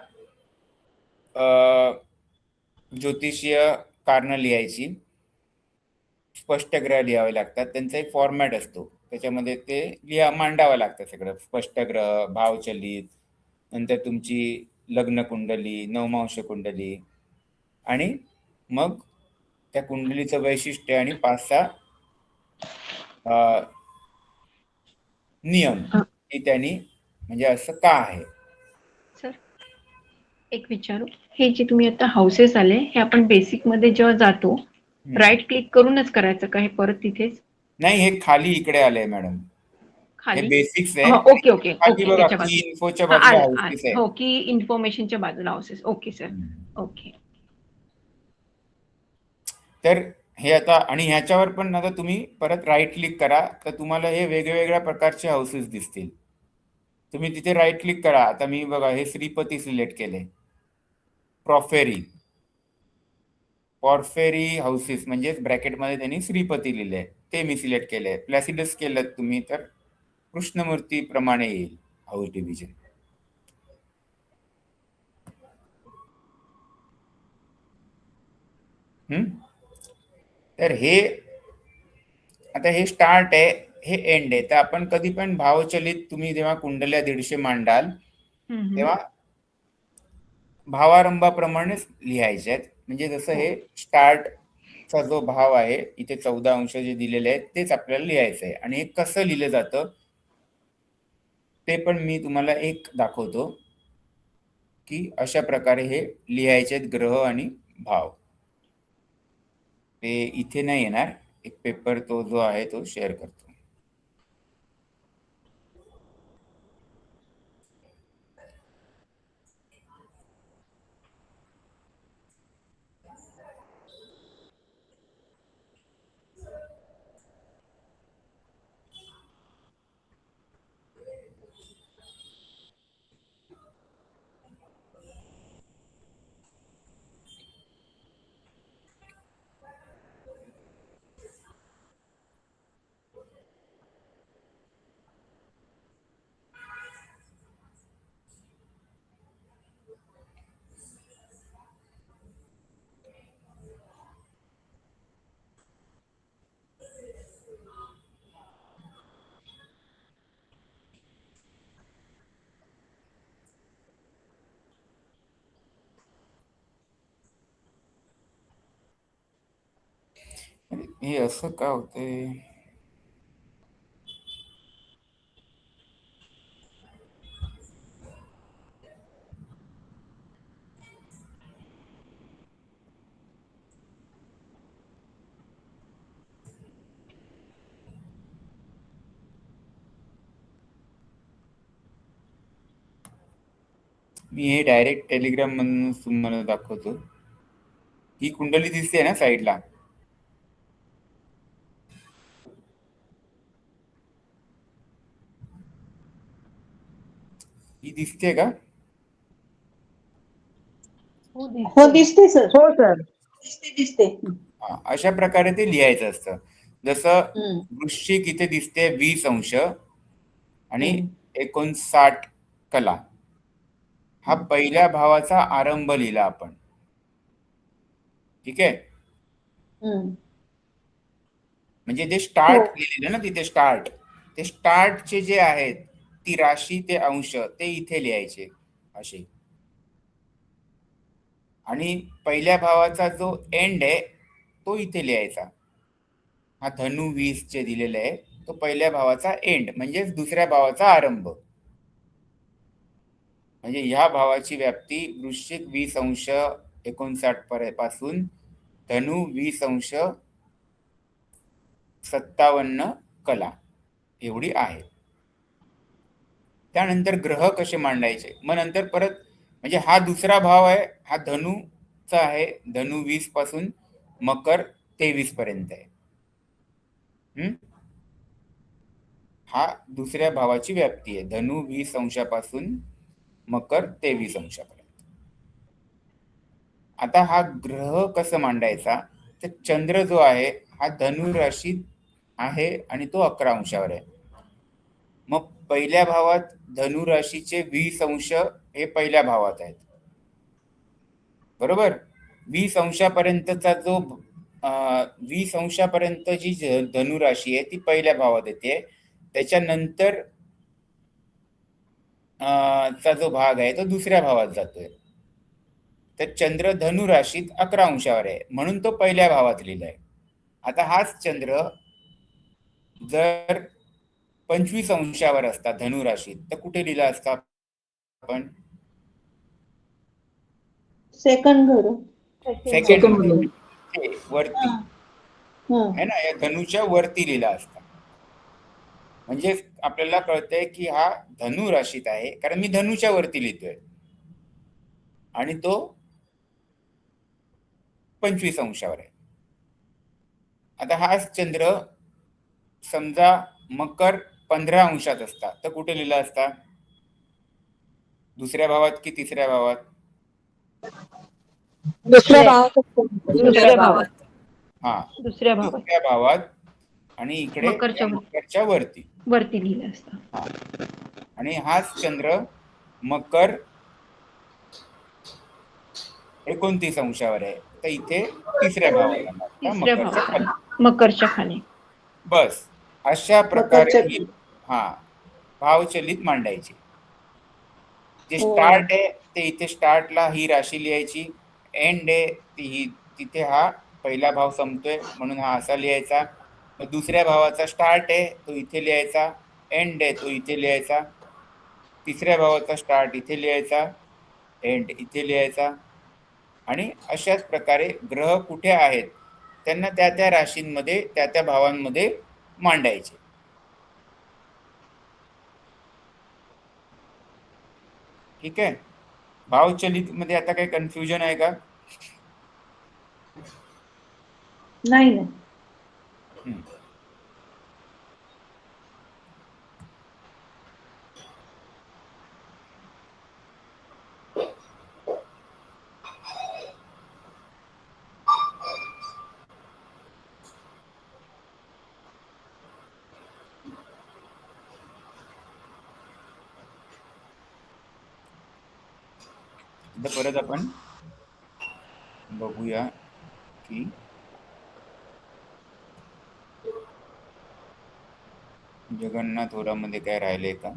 ज्योतिषीय कारणं लिहायची, स्पष्टग्रह लिहावे लागतात. त्यांचा एक फॉर्मॅट असतो, त्याच्यामध्ये ते मांडावं लागतं सगळं. स्पष्टग्रह, भावचलित, नंतर तुमची लग्न कुंडली, नवमांश कुंडली, आणि मग त्या कुंडलीचं वैशिष्ट्य आणि 5-6 नियम की त्यांनी म्हणजे असं का आहे. सर एक विचारू, हे जे तुम्ही आता हाऊसेस आले, हे आपण बेसिक मध्ये जेव्हा जातो राईट क्लिक करूनच करायचं का हे परत तिथेच? नाही, हे खाली इकडे आलंय मॅडम, हे खाली बेसिक्स आहे. ओके ओके खाली ओके बघा, याच्या की इन्फोच्या बाजूला बाजूला आलं हाऊसेस आहे. हो, की इन्फॉर्मेशनच्या बाजूला हाऊसेस. Okay sir, okay. तर हे आता, आणि ह्याच्यावर पण आता तुम्ही परत राईट क्लिक करा, तर तुम्हाला हे वेगवेगळ्या प्रकारचे हाऊसेस दिसतील. तुम्ही तिथे राईट क्लिक करा. आता मी बघा हे श्रीपती सिलेक्ट केले, पॉर्फेरी हाऊसेस म्हणजे ब्रॅकेटमध्ये त्यांनी श्रीपती लिहिले, ते मी सिलेक्ट केले. प्लॅसिडस केलं तुम्ही तर कृष्णमूर्ती प्रमाणे येईल हाऊस डिव्हिजन. तर हे आता हे स्टार्ट आहे, हे एंड आहे. तर आपण कधी पण भावचलित तुम्ही जेव्हा कुंडल्या 150 मांडाल तेव्हा भावारंभाप्रमाणेच लिहायचे आहेत. म्हणजे जसं हे स्टार्टचा जो भाव आहे, इथे 14 अंश जे दिलेले आहेत तेच आपल्याला लिहायचं आहे. आणि हे कसं लिहिलं जातं ते पण मी तुम्हाला एक दाखवतो, की अशा प्रकारे हे लिहायचे आहेत ग्रह आणि भाव. ते इथे नाही येणार, एक पेपर तो जो आहे तो शेअर करतो. हे असं का होतंय? मी हे डायरेक्ट टेलिग्राम मधून तुम्हाला दाखवतो. ही कुंडली दिसते ना साईडला, ही दिसते का? हो दिसते सर. हो सर. दिसते. अशा प्रकारे ते लिहायचं असतं. जसं वृश्चिक इथे दिसते 20 अंश आणि 59 कला. हा पहिल्या भावाचा आरंभ लिहिला आपण. ठीक आहे, म्हणजे जे स्टार्ट लिहिलेलं ना तिथे स्टार्ट, ते स्टार्टचे जे आहेत ती राशी ते अंश ते इथे लिहायचे असे. आणि पहिल्या भावाचा जो एंड आहे तो इथे लिहायचा. हा धनु 20 जे दिलेला आहे तो पहिल्या भावाचा एंड म्हणजेच दुसऱ्या भावाचा आरंभ. म्हणजे ह्या भावाची व्याप्ती वृश्चिक 20 अंश 59 पासून धनु 20 अंश 57 कला एवढी आहे. त्यानंतर ग्रह कसे मांडायचे, मग नंतर परत म्हणजे हा दुसरा भाव आहे, हा धनुचा आहे, धनु 20 पासून मकर 23 पर्यंत आहे. हा दुसऱ्या भावाची व्याप्ती आहे, धनु 20 अंशापासून मकर 23 अंशापर्यंत. आता हा ग्रह कसं मांडायचा, तर चंद्र जो आहे हा धनु राशीत आहे आणि तो 11 अंशावर आहे. मग पहिल्या भावात धनु राशीचे 20 अंश हे पहिल्या भावात आहेत, बरोबर. 20 अंशापर्यंतचा जो 20 अंशापर्यंत जी धनु राशी आहे ती पहिल्या भावात येते. त्याच्यानंतर चा जो भाग आहे तो दुसऱ्या भावात जातोय. तर चंद्र धनु राशीत 11 अंशावर आहे म्हणून तो पहिल्या भावात लिहिलाय. आता हाच चंद्र जर 25 अंशावर असता धनु राशीत तर कुठे लिहिला असता आपण? सेकंड घर. सेकंड वरती है ना, या धनुच्या वरती लिहिला असता. म्हणजे आपल्याला कळतंय की हा धनु राशीत आहे कारण मी धनुच्या वरती लिहितोय आणि तो 25 अंशावर आहे. आता हाच चंद्र समजा मकर 15 अंशात असता तर कुठे लिहिला असता? दुसऱ्या भावात की तिसऱ्या भावात? दुसऱ्या भावात. दुसऱ्या भावात. हा, दुसऱ्या भावात दुसऱ्या भावात आणि इकडे मकरच्या वरती लिहिलं असतं. आणि हाच चंद्र मकर 29 अंशावर आहे तर इथे तिसऱ्या भावाला मकरच्या खाली. बस अशा प्रकारे भावचलित मांडायची. जे स्टार्ट आहे ते इथे स्टार्टला ही राशी लिहायची, एंड आहे तिथे हा पहिला भाव संपतोय म्हणून हा असा लिहायचा. मग दुसऱ्या भावाचा स्टार्ट आहे तो इथे लिहायचा, एंड आहे तो इथे लिहायचा. तिसऱ्या भावाचा स्टार्ट इथे लिहायचा, एंड इथे लिहायचा. आणि अशाच प्रकारे ग्रह कुठे आहेत त्यांना त्या त्या राशींमध्ये त्या त्या भावांमध्ये मांडायचे. ठीक आहे. भावचलित मध्ये आता काही कन्फ्युजन आहे का? नाही. परत आपण बघूया की जगन्नाथ होरामध्ये काय राहिले का.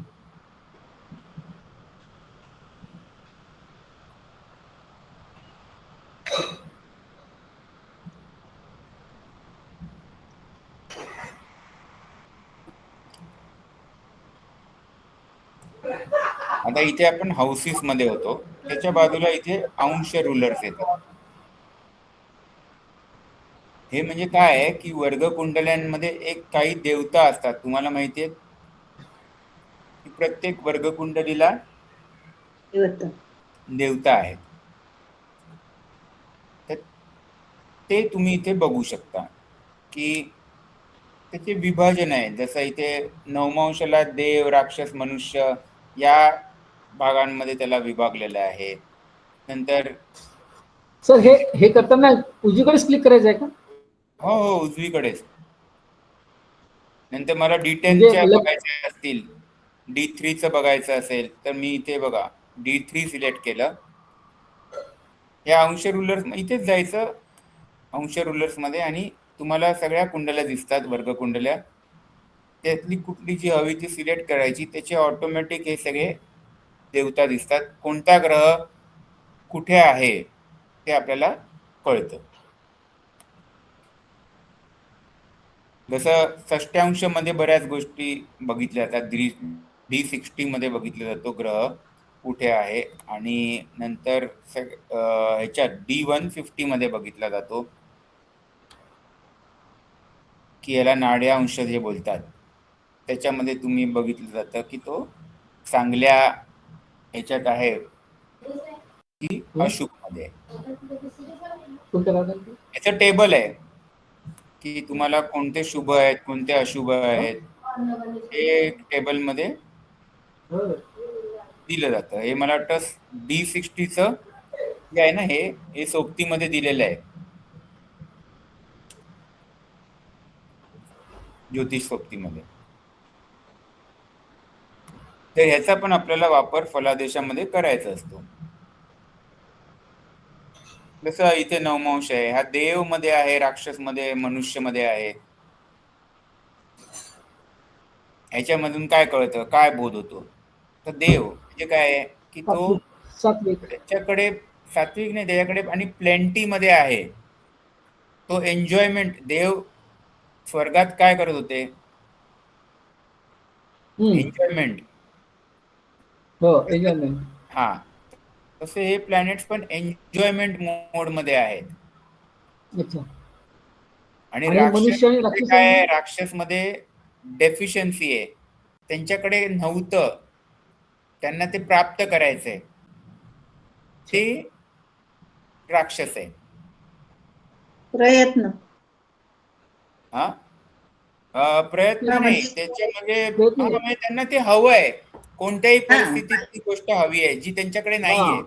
आता इथे आपण हाऊसेस मध्ये होतो, त्याच्या बाजूला इथे अंश रुलर्स येतात. हे म्हणजे काय आहे की वर्ग कुंडल्यांमध्ये एक काही देवता असतात. तुम्हाला माहिती आहे की प्रत्येक वर्ग कुंडलीला देवता आहेत. तर ते तुम्ही इथे बघू शकता की त्याचे विभाजन आहे. जसं इथे नवमांशाला देव, राक्षस, मनुष्य या भागांमध्ये त्याला विभागलेलं आहे. नंतर सर हे करताना उजवीकडेच क्लिक करायचं आहे का? हो उजवीकडेच. नंतर मला D10च्या बघायचे असतील, D3चं बघायचं असेल तर मी इथे बघा D3 सिलेक्ट केलं. या अंश रुलर्स इथेच जायचं अंश रुलर्स मध्ये आणि तुम्हाला सगळ्या कुंडल्या दिसतात, वर्ग कुंडल्या. त्यातली कुठली जी हवी ती सिलेक्ट करायची, त्याचे ऑटोमॅटिक हे सगळे देवता दिसतात. कोणता ग्रह कुठे आहे ते आपल्याला कळतं. जसं षष्ट्यांश मध्ये बऱ्याच गोष्टी बघितल्या जातात. D60 मध्ये बघितला जातो ग्रह कुठे आहे, आणि नंतर ह्याच्यात D150 मध्ये बघितला जातो की याला नाड्या अंश जे बोलतात, त्याच्यामध्ये तुम्ही बघितलं जातं की तो चांगल्या ह्याच्यात आहे की अशुभ मध्ये. कोणत्या भागात? याचं टेबल आहे की तुम्हाला कोणते शुभ आहेत कोणते अशुभ आहेत, हे टेबल मध्ये दिलं जातं. हे मला वाटतं D60चं जे आहे ना, हे सोबतीमध्ये दिलेलं आहे, ज्योतिष सोबतीमध्ये. तर ह्याचा पण आपल्याला वापर फलादेशामध्ये करायचा असतो. जसं इथे नवमांश आहे, हा देव मध्ये आहे, राक्षस मध्ये, मनुष्य मध्ये आहे. ह्याच्यामधून काय कळतं, काय बोध होतो? तर देव म्हणजे काय आहे की तो सात्विक. त्याच्याकडे सात्विक नाही, त्याच्याकडे आणि प्लेंटी मध्ये आहे. तो एन्जॉयमेंट, देव स्वर्गात काय करत होते? एन्जॉयमेंट. हो, एन्जॉयमेंट. हा, तसे हे प्लॅनेट्स पण एन्जॉयमेंट मोड मध्ये आहेत. अच्छा. आणि आणि राक्षस मनुष्य आणि मध्ये राक्षस काय आहे? राक्षस मध्ये डेफिशियन्सी आहे, त्यांच्याकडे नव्हतं, त्यांना ते प्राप्त करायचंय, ते राक्षस आहे. प्रयत्न. प्रयत्न नाही, म्हणजे त्याच्यामध्ये प्रयत्न नाही. म्हणजे त्यांना ते हवंय, कोणत्याही परिस्थितीत ती गोष्ट हवी आहे जी त्यांच्याकडे नाहीये,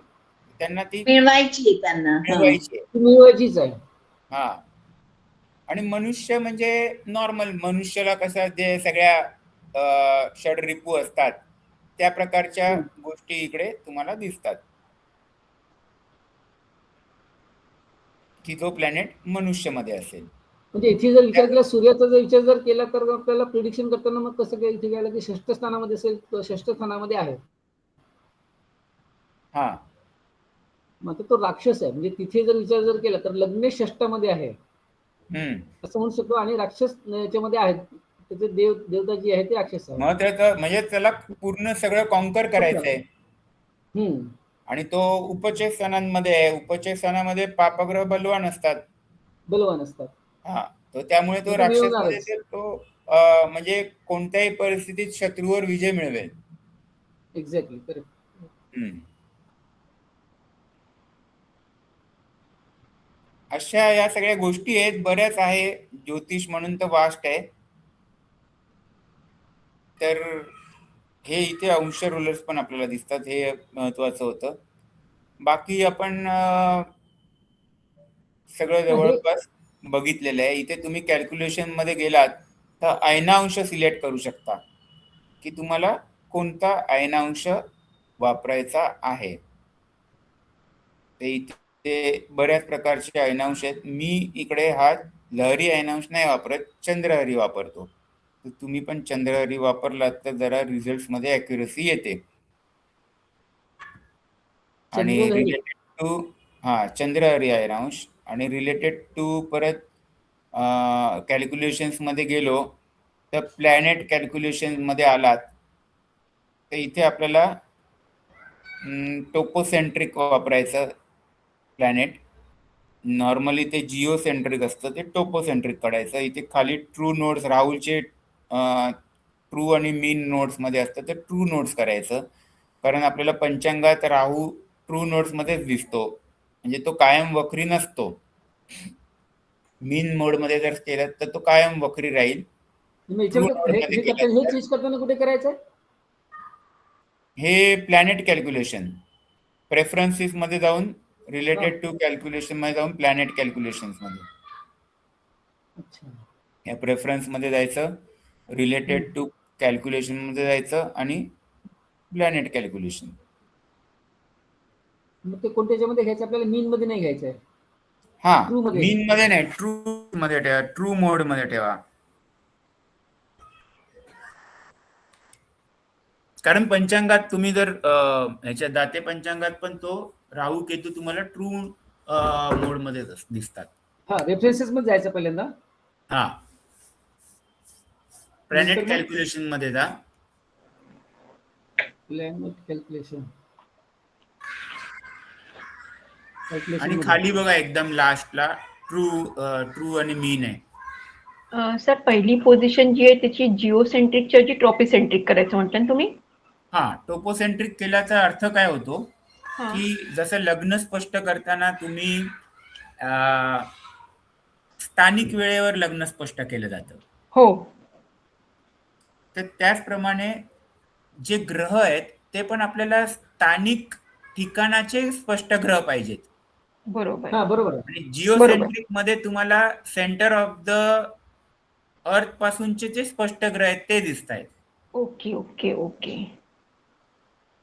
त्यांना ती मिळवायची त्यांना. मिळवायची आहे. ती मिळवायचीच आहे. हा. आणि मनुष्य म्हणजे नॉर्मल, मनुष्याला कसं जे सगळ्या षडरिपू असतात त्या प्रकारच्या गोष्टी इकडे तुम्हाला दिसतात, की जो प्लॅनेट मनुष्यमध्ये असेल. म्हणजे इथे जर विचार केला, सूर्याचा जर विचार जर केला तर आपल्याला प्रिडिक्शन करताना मग कसं काय इथे गेलं की षष्ठ स्थानामध्ये असेल, षष्ठ स्थानामध्ये आहे. हा, मग तो राक्षस आहे, म्हणजे तिथे जर विचार जर केला तर लग्नेश षष्ठामध्ये आहे असं म्हणू शकतो, आणि राक्षस याच्यामध्ये आहेत, त्याचे देवता जी आहे ते राक्षस आहे. मग त्याचं म्हणजे त्याला पूर्ण सगळं कॉन्कर करायचंय. आणि तो उपचय स्थानांमध्ये आहे. उपचय स्थानामध्ये पापग्रह बलवान असतात. हा, तो त्यामुळे तो राक्षस मध्ये तो म्हणजे कोणत्याही परिस्थितीत शत्रूवर विजय मिळवेल. Exactly, correct. अशा या सगळ्या गोष्टी आहेत, बऱ्याच आहे. ज्योतिष म्हणून तर वास्ट आहे. तर हे इथे अंश रुलर्स पण आपल्याला दिसतात, हे महत्वाचं होतं. बाकी आपण सगळं जवळपास बघितलेलं आहे. इथे तुम्ही कॅल्क्युलेशन मध्ये गेलात तर अयनांश सिलेक्ट करू शकता की तुम्हाला कोणता अयनांश वापरायचा आहे. ते इथे बऱ्याच प्रकारचे अयनांश आहेत. मी इकडे हा लहरी अयनांश नाही वापरत, चंद्रहरी वापरतो. तर तुम्ही पण चंद्रहरी वापरलात तर जरा रिझल्ट मध्ये ॲक्युरसी येते. आणि रिलेटेड टू चंद्रहरी अयनांश आणि रिलेटेड टू परत कॅल्क्युलेशन्स मध्ये गेलो तर प्लॅनेट कॅल्क्युलेशन मध्ये आलात तर इथे आपल्याला टोपोसेंट्रिक वापरायचं प्लॅनेट. नॉर्मली ते जिओसेंट्रिक असतं, ते टोपोसेंट्रिक काढायचं. इथे खाली ट्रू नोड्स, राहुलचे ट्रू आणि मीन नोड्स मध्ये असतं, तर ट्रू नोड्स करायचं. कारण आपल्याला पंचांगात राहू ट्रू नोड्स मध्येच दिसतो, म्हणजे तो कायम वक्री नसतो. मीन मोड मध्ये जर केलं तर तो कायम वक्री राहील. हे चीज करताना कुठे करायचं? हे प्लॅनेट कॅल्क्युलेशन प्रेफरन्सेस मध्ये जाऊन, रिलेटेड टू कॅल्क्युलेशन मध्ये जाऊन प्लॅनेट कॅल्क्युलेशन्स मध्ये, या प्रेफरन्स मध्ये जायचं, रिलेटेड टू कॅल्क्युलेशन मध्ये जायचं आणि प्लॅनेट कॅल्क्युलेशन. मग ते कोणत्याच्या मध्ये घ्यायचं आपल्याला? मीन मध्ये नाही घ्यायचं आहे. हा, मीन मध्ये नाही, ट्रू मध्ये ठेवा, ट्रू मोड मध्ये ठेवा. कारण पंचांगात तुम्ही जर ह्याच्या दाते पंचांगात पण तो राहू केतू तुम्हाला ट्रू मोड मध्ये दिसतात. हा, रेफरन्सेस मध्ये जायचं पहिल्यांदा. हा, प्लॅनेट नंतर मग? कॅल्क्युलेशन मध्ये जा. प्लॅनेट कॅल्क्युलेशन आणि खाली बघा एकदम लास्टला ट्रू आणि मीन आहे. सर पहिली पोझिशन जी आहे त्याची जिओसेंट्रिकच्या ऐवजी ट्रॉपिसेंट्रिक करायचं म्हणता ना तुम्ही? हा, टोपोसेंट्रिक केल्याचा अर्थ काय होतो हा. की जसं लग्न स्पष्ट करताना तुम्ही स्थानिक वेळेवर लग्न स्पष्ट केलं जातं, हो. तर त्याचप्रमाणे जे ग्रह आहेत ते पण आपल्याला स्थानिक ठिकाणाचे स्पष्ट ग्रह पाहिजेत. बरोबर. हा बरोबर आहे. आणि जिओसेंट्रिक मध्ये तुम्हाला सेंटर ऑफ द अर्थ पासूनचे जे स्पष्ट ग्रह आहेत ते दिसत आहेत. Okay okay okay.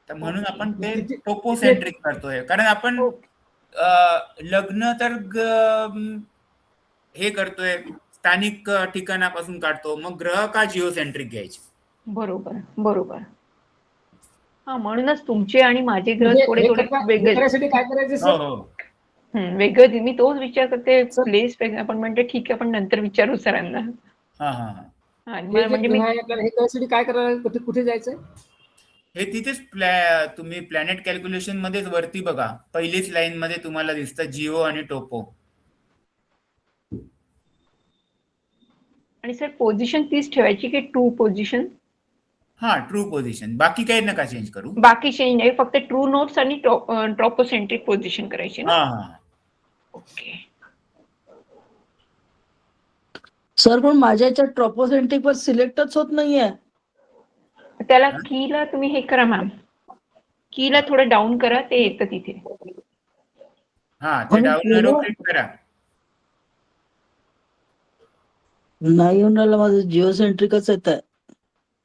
तर म्हणून आपण ते तिथे- टोपोसेंट्रिक करतोय, कारण आपण लग्न तर हे करतोय स्थानिक ठिकाणापासून काढतो, मग ग्रह का जिओसेंट्रिक घ्यायचे. बरोबर बरोबर. हा म्हणूनच तुमचे आणि माझे ग्रह म्हणजे थोडे हे थोडे करता- हे वेगळे. करायसाठी काय करायचं हो सर? हो वेगळं मी तोच विचार करते प्लेस आपण म्हणते ठीक आहे आपण नंतर विचारू सरांना. हा हा हा. हा, हे जे म्हणजे ग्रह मी आहे आपल्याला हे करायसाठी काय करायला कुठे जायचंय? हे तिथेच तुम्ही प्लॅनेट कॅल्क्युलेशन मध्येच वरती बघा, पहिलीच लाईन मध्ये तुम्हाला दिसतं जिओ आणि टोपो. आणि सर पोझिशन तीच ठेवायची की ट्रू पोझिशन? हा, ट्रू पोझिशन, बाकी काही नका चेंज करू. बाकी चेंज नाही, फक्त ट्रू नोट्स आणि ट्रॉपोसेंट्रिक पोझिशन करायची ना? हा हा. ओके. सर पण माझ्या याच्यात ट्रॉपोसेंट्रिक वर सिलेक्टच होत नाहीये. त्याला कीला तुम्ही हे करा मॅम, कीला थोडं डाऊन करा, ते येतं तिथे. हा, ते डाऊन एरो क्लिक करा. नाही येऊन राहिलं, माझं जिओसेंट्रिकच येत आहे.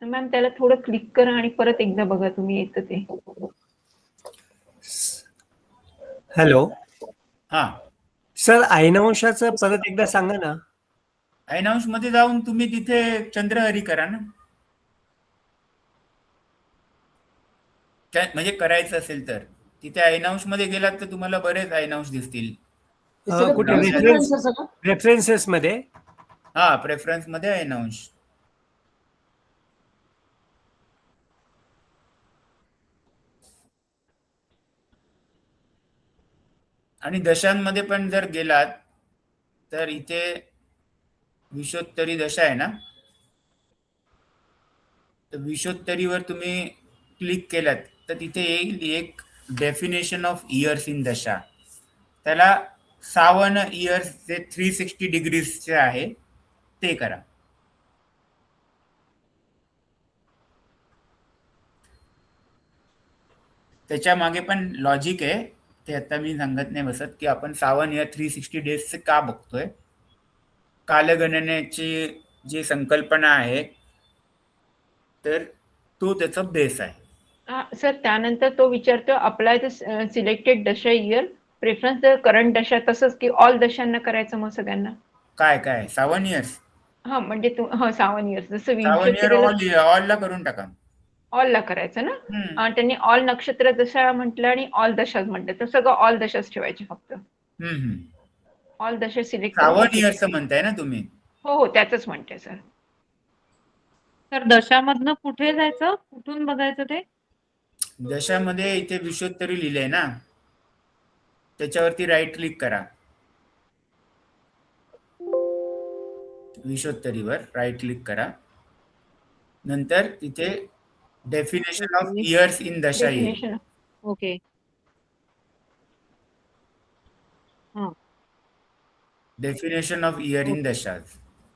मॅम त्याला थोडं क्लिक करा आणि परत एकदा बघा तुम्ही येतं ते. हॅलो हा, सर, ऐनवंशाचं परत एकदा सांगा ना. ऐनांश मध्ये जाऊन तुम्ही तिथे चंद्रहरी करा ना, म्हणजे करायचं असेल तर. तिथे ऐनांश मध्ये गेलात तर तुम्हाला बरेच ऐनांश दिसतील. कुठे रेफरन्सेस मध्ये? हा, प्रेफरन्स मध्ये ऐनांश. आणि दशांमध्ये पण जर गेलात तर इथे विषोत्तरी दशा आहे ना, तर विषोत्तरीवर तुम्ही क्लिक केलात तर तिथे येईल एक डेफिनेशन ऑफ इयर्स इन दशा. त्याला 51 इयर्स जे 360 डिग्रीजचे आहे ते करा. त्याच्या मागे पण लॉजिक आहे, ते आता मी सांगत नाही बसत, की आपण 51 इयर 360 डेजचे का बघतोय. कालगणनेची जी संकल्पना आहे तर तो त्याचा बेस आहे. सर त्यानंतर तो विचारतो अप्लाय द सिलेक्टेड दशा इयर प्रेफरन्स करंट दशा, तसंच की ऑल दशांना करायचं मग सगळ्यांना? काय 51 इयर्स? हा म्हणजे 7 इयर्स जसं 51 इयर ऑल ला करून टाका. ऑल ला करायचं ना? त्यांनी ऑल नक्षत्र दशा म्हटलं आणि ऑल दशाच म्हटलं, तर सगळं ऑल दशाच ठेवायचे फक्त. ऑल दशा सिलेक्ट 51 इयर्स म्हणताय ना तुम्ही? हो हो त्याच म्हणते सर. तर दशामधनं कुठे जायचं, कुठून बघायचं ते? दशामध्ये इथे विषोत्तरी लिहिलंय ना, त्याच्यावरती राईट क्लिक करा. विषोत्तरीवर राईट क्लिक करा, नंतर तिथे डेफिनेशन ऑफ इयर्स इन दशा येईल. Okay. Definition of year in दशा,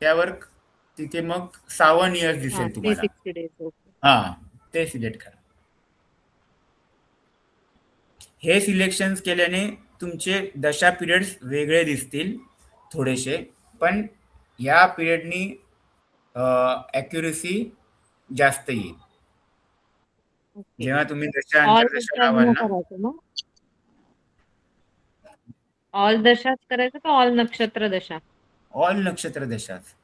त्यावर तिथे मग 51 इयर्स दिसेल तुम्हाला. 360 days. हा, ते सिलेक्ट करा. हे सिलेक्शन केल्याने तुमचे दशा पिरियड्स वेगळे दिसतील थोडेसे, पण या पिरियडनी ॲक्युरेसी जास्त येईल. जेव्हा तुम्ही दशा अंतर्दशा लावाल ना. ऑल दशाच करायचं का ऑल नक्षत्र दशा? ऑल नक्षत्र दशाच.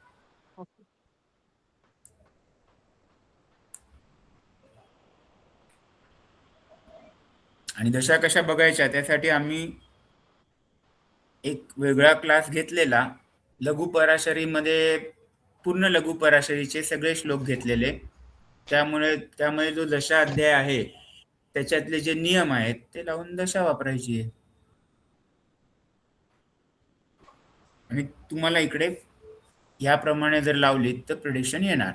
आणि दशा कशा बघायच्या त्यासाठी आम्ही एक वेगळा क्लास घेतलेला. लघु पराशरीमध्ये पूर्ण लघु पराशरीचे सगळे श्लोक घेतलेले. त्यामुळे जो दशा अध्याय आहे त्याच्यातले जे नियम आहेत ते लावून दशा वापरायची आहे. आणि तुम्हाला इकडे याप्रमाणे जर लावलीत तर प्रिडिक्शन येणार.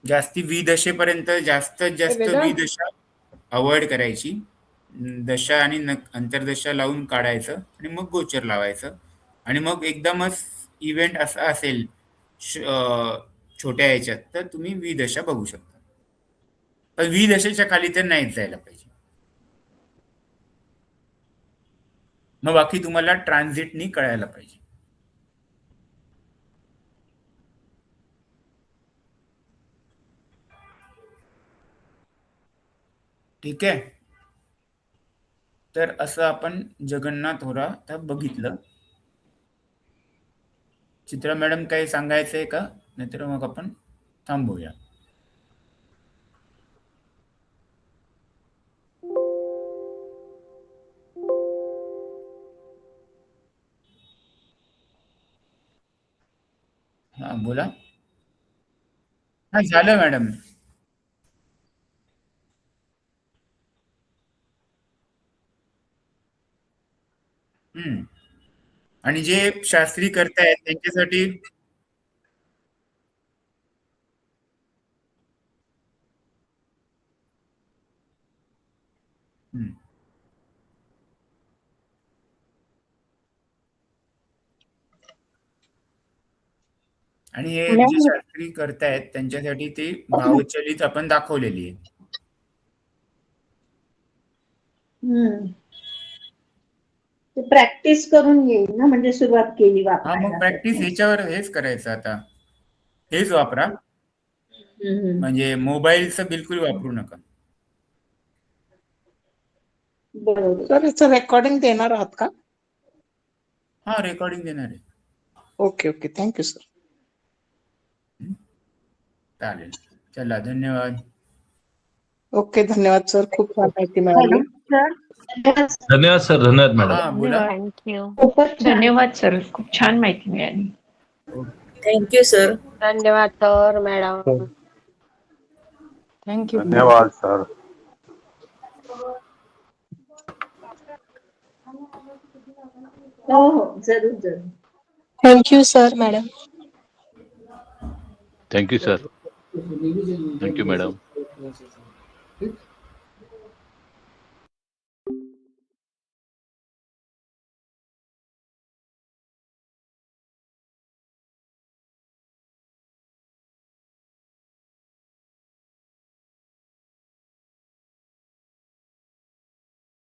जास्ती दशेपर्यंत जास्तीत जास्त दशा अवॉइड करायची. दशा आणि अंतर्दशा लावून काढायचं आणि मग गोचर लावायचं. आणि मग एकदमच इव्हेंट असा असेल छोट्या याच्यात तर तुम्ही दशा बघू शकता. पण दशेच्या खाली तर नाहीच जायला पाहिजे. मग बाकी तुम्हाला ट्रान्झिटनी कळायला पाहिजे. ठीक आहे. तर असं आपण जगन्नाथ होरा आता बघितलं. चित्रा मॅडम काही सांगायचंय का? नाहीतर मग आपण थांबूया. हा बोला. हा झालं मॅडम. आणि जे शास्त्री करतायत त्यांच्यासाठी आणि हे जे शास्त्री करतायत त्यांच्यासाठी ती भावचलित आपण दाखवलेली आहे. प्रॅक्टिस करून येईल ना, म्हणजे सुरुवात केली हा वापरायला. मग प्रॅक्टिस ह्याच्यावर हेच करायचं आता. हेच वापरा. म्हणजे मोबाईलचं बिलकुल वापरू नका. बरोबर. सर याचं रेकॉर्डिंग देणार आहात का? हा रेकॉर्डिंग देणार आहे. Okay okay, thank you sir. चालेल. चला धन्यवाद. ओके, धन्यवाद सर, खूप छान माहिती मिळाली. धन्यवाद सर. धन्यवाद मॅडम. हा बोला. थँक्यू. खूपच छान. धन्यवाद सर, खूप छान माहिती मिळाली. Thank you sir. धन्यवाद सर मॅडम. थँक्यू. धन्यवाद सर. हो हो, जरूर जरूर. Thank you sir madam. Thank you sir. Thank you madam.